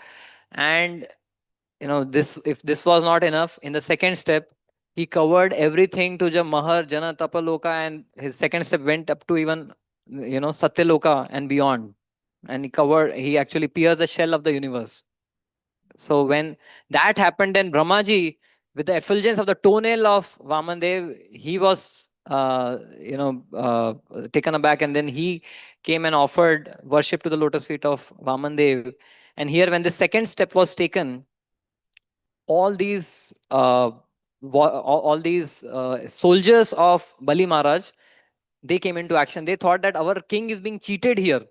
And this, if this was not enough, in the second step he covered everything to the Mahar Jana Tapaloka, and his second step went up to even Satyaloka and beyond. And he actually pierced the shell of the universe. So when that happened, then Brahmaji, with the effulgence of the toenail of Vamandev, he was taken aback, and then he came and offered worship to the lotus feet of Vamandev. And here, when the second step was taken, all these all these soldiers of Bali Maharaj, they came into action. They thought that our king is being cheated here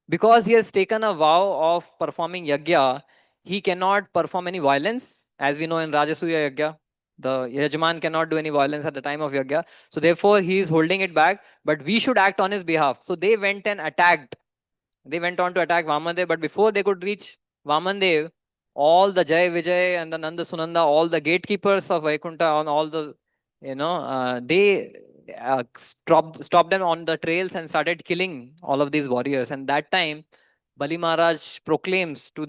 because he has taken a vow of performing yagya. He cannot perform any violence, as we know in Rajasuya yagya. The Yajman cannot do any violence at the time of yagya. So therefore, he is holding it back. But we should act on his behalf. So they went and attacked. They went on to attack Vamandev, but before they could reach Vamandev, all the Jai Vijay and the Nanda Sunanda, all the gatekeepers of Vaikunta, on all the, they stopped them on the trails and started killing all of these warriors. And that time, Bali Maharaj proclaims to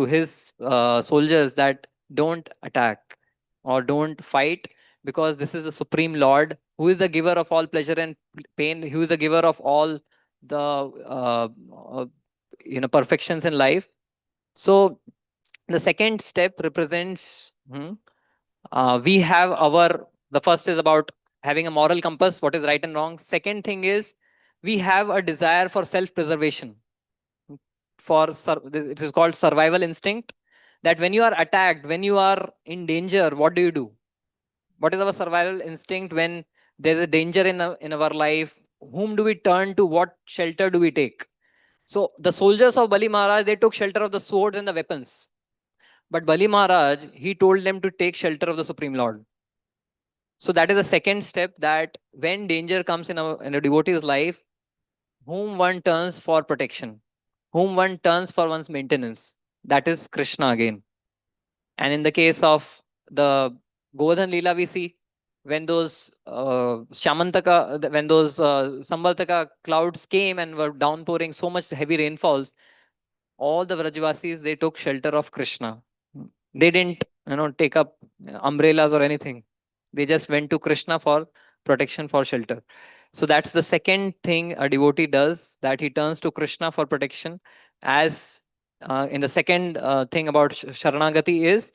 his soldiers that don't attack or don't fight, because this is the Supreme Lord who is the giver of all pleasure and pain, who is the giver of all the uh, perfections in life. So the second step represents we have our, the first is about having a moral compass, what is right and wrong. Second thing is we have a desire for self preservation. It is called survival instinct, that when you are attacked, when you are in danger, what do? What is our survival instinct when there's a danger in our life? Whom do we turn to? What shelter do we take? So the soldiers of Bali Maharaj, they took shelter of the swords and the weapons. But Bali Maharaj, he told them to take shelter of the Supreme Lord. So that is the second step, that when danger comes in a devotee's life, whom one turns for protection, whom one turns for one's maintenance, that is Krishna again. And in the case of the Govardhan Leela, we see when those when those Sambaltaka clouds came and were downpouring so much heavy rainfalls, all the Vrajvasis, they took shelter of Krishna. They didn't, take up umbrellas or anything. They just went to Krishna for protection, for shelter. So that's the second thing a devotee does, that he turns to Krishna for protection. As in the second thing about Sharanagati is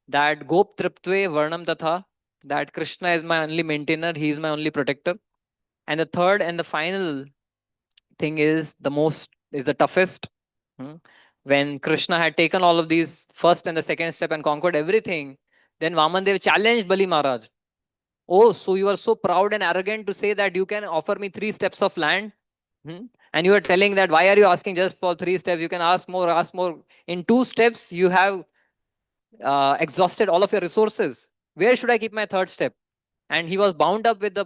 that Gop Triptve Varnam Tatha, that Krishna is my only maintainer, he is my only protector. And the third and the final thing is the toughest. Hmm. When Krishna had taken all of these first and the second step and conquered everything, then Vamandev challenged Bali Maharaj. Oh, so you are so proud and arrogant to say that you can offer me 3 steps of land? Hmm? And you are telling that why are you asking just for 3 steps? You can ask more, ask more. In 2 steps, you have exhausted all of your resources. Where should I keep my third step? And he was bound up with the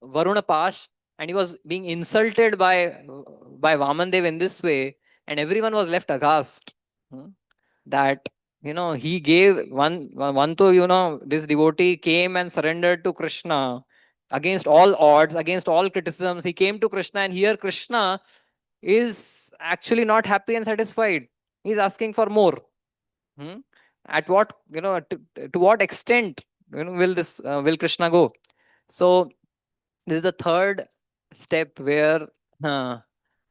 Varuna Pash, and he was being insulted by Vamandev in this way, and everyone was left aghast. Hmm. That he gave one to this devotee came and surrendered to Krishna, against all odds, against all criticisms. He came to Krishna, and here Krishna is actually not happy and satisfied. He's asking for more. Hmm? At what, to what extent, will Krishna go? So this is the third step where uh,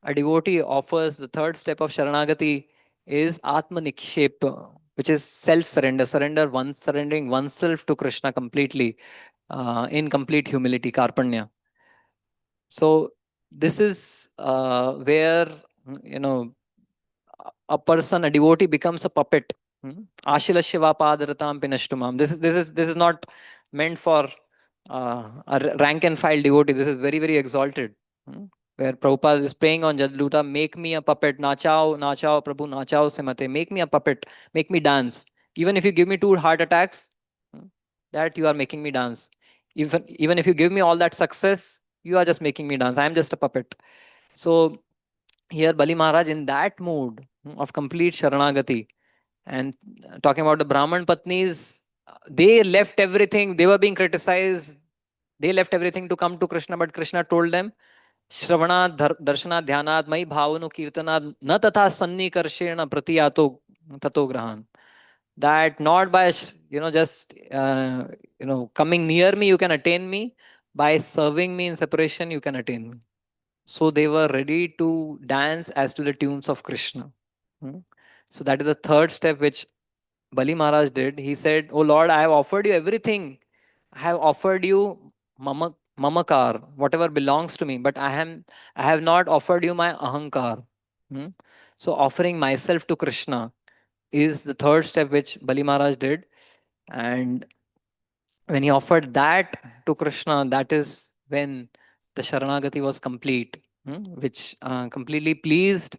a devotee offers. The third step of Sharanagati is Atma Nikshep, which is self surrender, surrendering oneself to Krishna completely, in complete humility, Karpanya. So this is where, you know a person, a devotee, becomes a puppet. Ashilasya vapadaratam pinashtumam. This is not meant for rank and file devotee. This is very, very exalted. Hmm? Where Prabhupada is praying on Jadluta, make me a puppet, nachao, nachao, Prabhu, nachao se mate. Make me a puppet, make me dance. Even if you give me 2 heart attacks, hmm, that you are making me dance. Even if you give me all that success, you are just making me dance. I am just a puppet. So here Bali Maharaj, in that mood of complete Sharanagati, and talking about the Brahman Patnis, they left everything. They were being criticized. They left everything to come to Krishna, but Krishna told them, Shravana Darshana Dhyanad Mai Bhavanu Kirtanad Na Tatha Sannikarshena Pratiyato Tato Grahan. That not by, just, coming near me, you can attain me. By serving me in separation, you can attain me. So they were ready to dance as to the tunes of Krishna. Hmm. So that is the third step which Bali Maharaj did. He said, "Oh Lord, I have offered you everything. I have offered you mamakar, whatever belongs to me, but I have not offered you my ahankar." Hmm. So offering myself to Krishna is the third step which Bali Maharaj did. And when he offered that to Krishna, that is when the Sharanagati was complete, which completely pleased,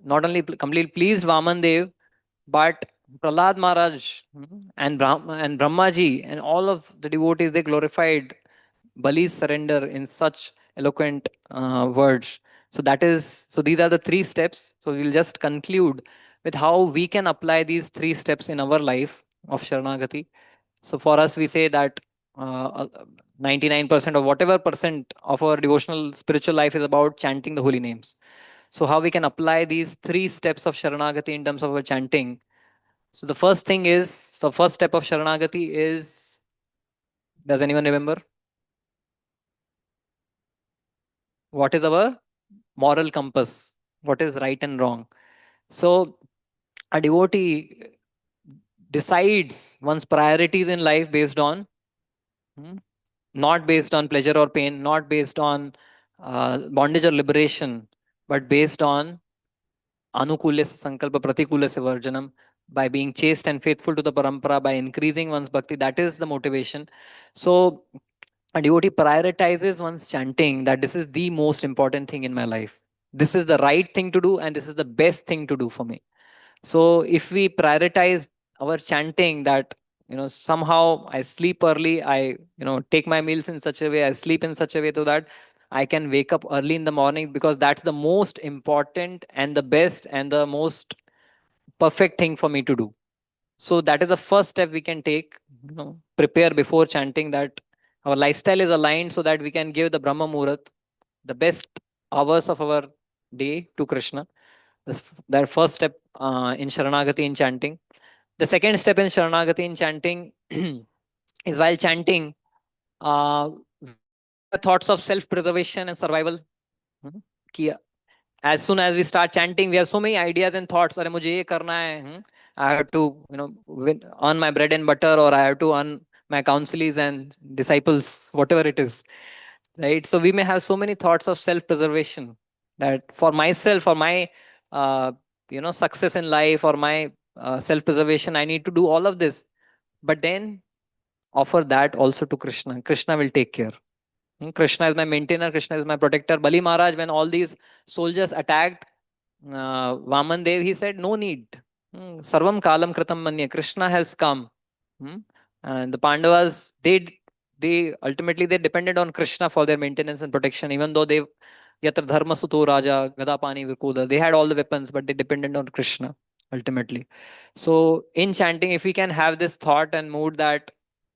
not only completely pleased Vaman Dev, but Prahlad Maharaj, and Brahmaji and all of the devotees, they glorified Bali's surrender in such eloquent words. So these are the 3 steps. So we'll just conclude with how we can apply these 3 steps in our life of Sharanagati. So for us, we say that 99% or whatever percent of our devotional spiritual life is about chanting the holy names. So how we can apply these 3 steps of Sharanagati in terms of our chanting. So the first step of Sharanagati is, does anyone remember? What is our moral compass? What is right and wrong? So a devotee decides one's priorities in life based on, hmm, not based on pleasure or pain, not based on bondage or liberation, but based on anukulyasya sankalpa pratikulyasya varjanam, by being chaste and faithful to the parampara, by increasing one's bhakti. That is the motivation. So a devotee prioritizes one's chanting, that this is the most important thing in my life. This is the right thing to do, and this is the best thing to do for me. So if we prioritize our chanting, that, somehow I sleep early, I, take my meals in such a way, I sleep in such a way so that I can wake up early in the morning, because that's the most important and the best and the most perfect thing for me to do. So that is the first step we can take. Prepare before chanting, that our lifestyle is aligned so that we can give the Brahma Muhurat, the best hours of our day, to Krishna. That first step in Sharanagati in chanting. The second step in Sharanagati in chanting is, while chanting, we have thoughts of self-preservation and survival. Hmm. कि as soon as we start chanting, we have so many ideas and thoughts. अरे मुझे ये करना है. I have to, earn my bread and butter, or I have to earn my counselees and disciples, whatever it is. Right? So we may have so many thoughts of self-preservation, that for myself, for my, uh, success in life, or my self-preservation, I need to do all of this. But then offer that also to Krishna. Krishna will take care. Krishna is my maintainer. Krishna is my protector. Bali Maharaj, when all these soldiers attacked Vaman Dev, he said, no need. Sarvam kalam kritam manya. Krishna has come. Hmm. And the Pandavas, they ultimately they depended on Krishna for their maintenance and protection, even though they yatra dharma suto raja gadapani virkuda, they had all the weapons, but they depended on Krishna ultimately. So in chanting, if we can have this thought and mood that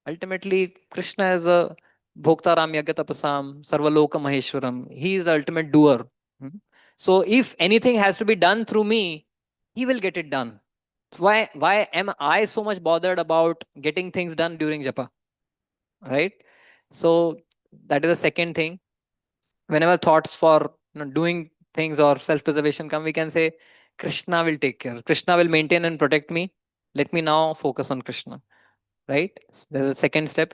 ultimately Krishna is a Bhoktaram Yagatapasam, Sarvaloka Maheshwaram. He is the ultimate doer. Hmm. So if anything has to be done through me, he will get it done. Why am I so much bothered about getting things done during japa? Right? So that is the second thing. Whenever thoughts for doing things or self-preservation come, we can say, Krishna will take care. Krishna will maintain and protect me. Let me now focus on Krishna. Right? There's a second step.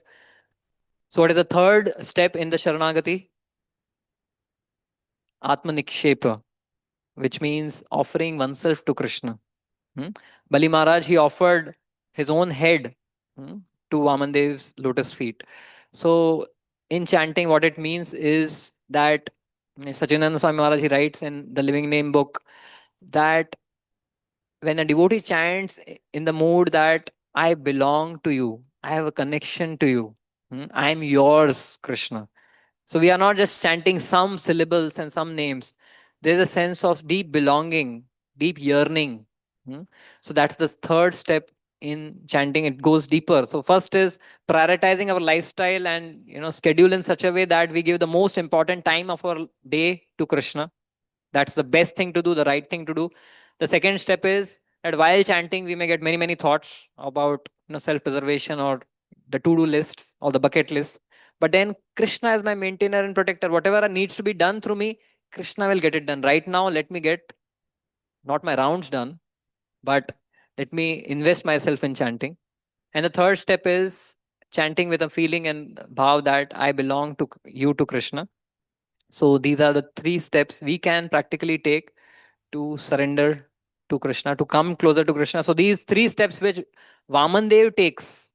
So what is the third step in the Sharanagati? Atma Nikshepa, which means offering oneself to Krishna. Hmm? Bali Maharaj, he offered his own head, to Vamandev's lotus feet. So in chanting, what it means is that Sachinanda Swami Maharaj, he writes in the Living Name book that when a devotee chants in the mood that I belong to you, I have a connection to you, I am yours, Krishna. So we are not just chanting some syllables and some names. There's a sense of deep belonging, deep yearning. Hmm. So that's the third step in chanting. It goes deeper. So first is prioritizing our lifestyle and schedule in such a way that we give the most important time of our day to Krishna. That's the best thing to do, the right thing to do. The second step is that while chanting, we may get many, many thoughts about self-preservation or the to-do lists or the bucket list. But then Krishna is my maintainer and protector. Whatever needs to be done through me, Krishna will get it done. Right now, let me get not my rounds done, but let me invest myself in chanting. And the third step is chanting with a feeling and bhav that I belong to you, to Krishna. So these are the three steps we can practically take to surrender to Krishna, to come closer to Krishna. So these three steps which Vaman Dev takes,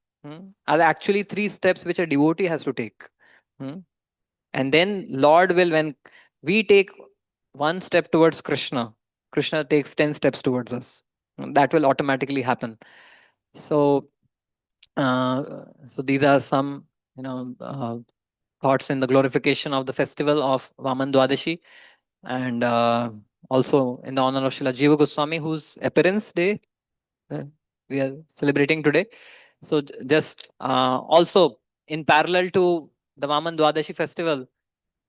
are actually three steps which a devotee has to take. Hmm. And then Lord will, when we take one step towards Krishna, Krishna takes 10 steps towards us. That will automatically happen. So, so these are some, thoughts in the glorification of the festival of Vaman Dwadashi, and also in the honor of Srila Jiva Goswami, whose appearance day uh, we are celebrating today. So just also in parallel to the Vaman Dwadashi festival,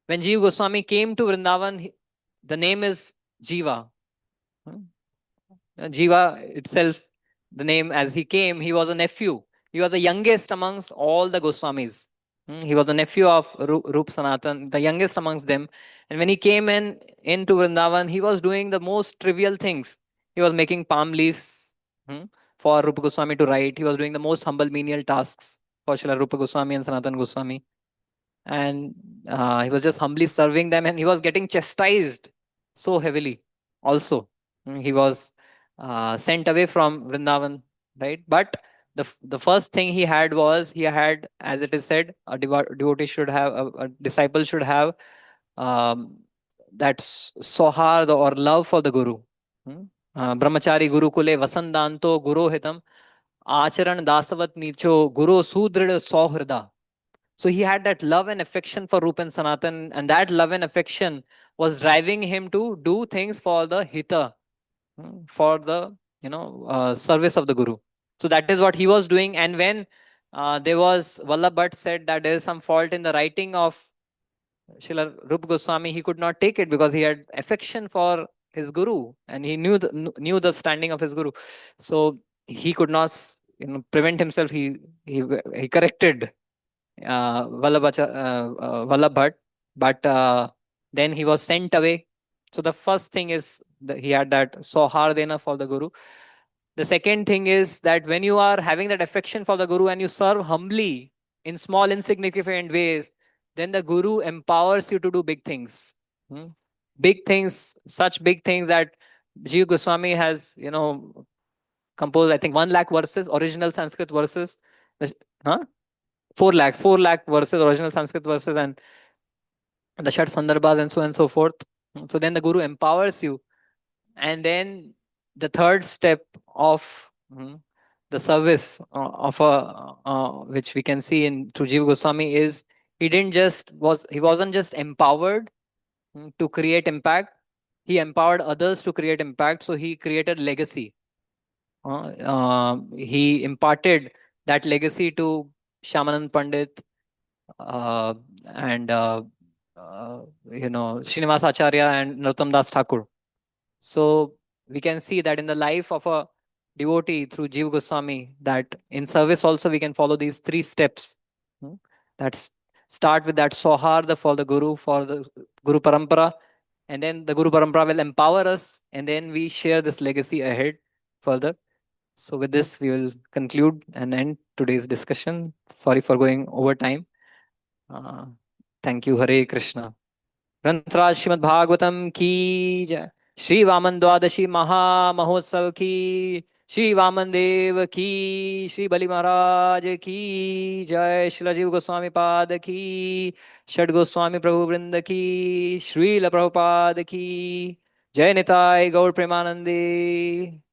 when Jiva Goswami came to Vrindavan, the name is Jiva. Hmm. Jiva itself, the name as he came, he was a nephew. He was the youngest amongst all the Goswamis. He was the nephew of Rup Sanatan, the youngest amongst them. And when he came into Vrindavan, he was doing the most trivial things. He was making palm leaves, for Rupa Goswami to write. He was doing the most humble menial tasks for Srila Rupa Goswami and Sanatan Goswami. And he was just humbly serving them, and he was getting chastised so heavily also. He was sent away from Vrindavan, right? But the first thing he had was, he had, as it is said, a devotee should have, a disciple should have, um, that sohard or love for the Guru. Hmm? Brahmachari Gurukule Vasandanto Guru Hitam Acharan Dasavat Nicho Guru Sudrida Sohrida. So he had that love and affection for Rupa and Sanatan, and that love and affection was driving him to do things for the hita, for the service of the Guru. So that is what he was doing. And when there was, Vallabh Bhatt said that there is some fault in the writing of Srila Rupa Goswami, he could not take it because he had affection for his Guru, and he knew the standing of his Guru. So he could not prevent himself. He corrected Vallabh Bhatt, but then he was sent away. So the first thing is that he had that Sohardena for the Guru. The second thing is that when you are having that affection for the Guru and you serve humbly in small, insignificant ways, then the Guru empowers you to do big things. Hmm? Big things, such big things that Jiva Goswami has, composed, I think, 1 lakh verses, original Sanskrit verses. Huh? 4 lakh verses, original Sanskrit verses, and the Shat Sandarbhas, and so on and so forth. So then the Guru empowers you. And then the third step of the service of a which we can see in through Jiva Goswami is, he wasn't just empowered to create impact. He empowered others to create impact. So he created legacy. He imparted that legacy to Shyamanand Pandit, and Srinivas Acharya and Narottam Das Thakur. So we can see that in the life of a devotee through Jiva Goswami, that in service also we can follow these three steps. Hmm. That's start with that Soharda for the Guru, for the Guru Parampara, and then the Guru Parampara will empower us, and then we share this legacy ahead further. So with this, we will conclude and end today's discussion. Sorry for going over time. Uh, Thank you. Hare Krishna. ग्रंथराज Shrimad Bhagavatam की जय। श्री वामन द्वादशी महामहोत्सव की। श्री वामन देव की। श्री बलि महाराज की जय। श्री जीव गोस्वामी पाद की। षड गोस्वामी प्रभु वृंद की। श्रील प्रभुपाद की जय। निताय गौर प्रेमानंदे।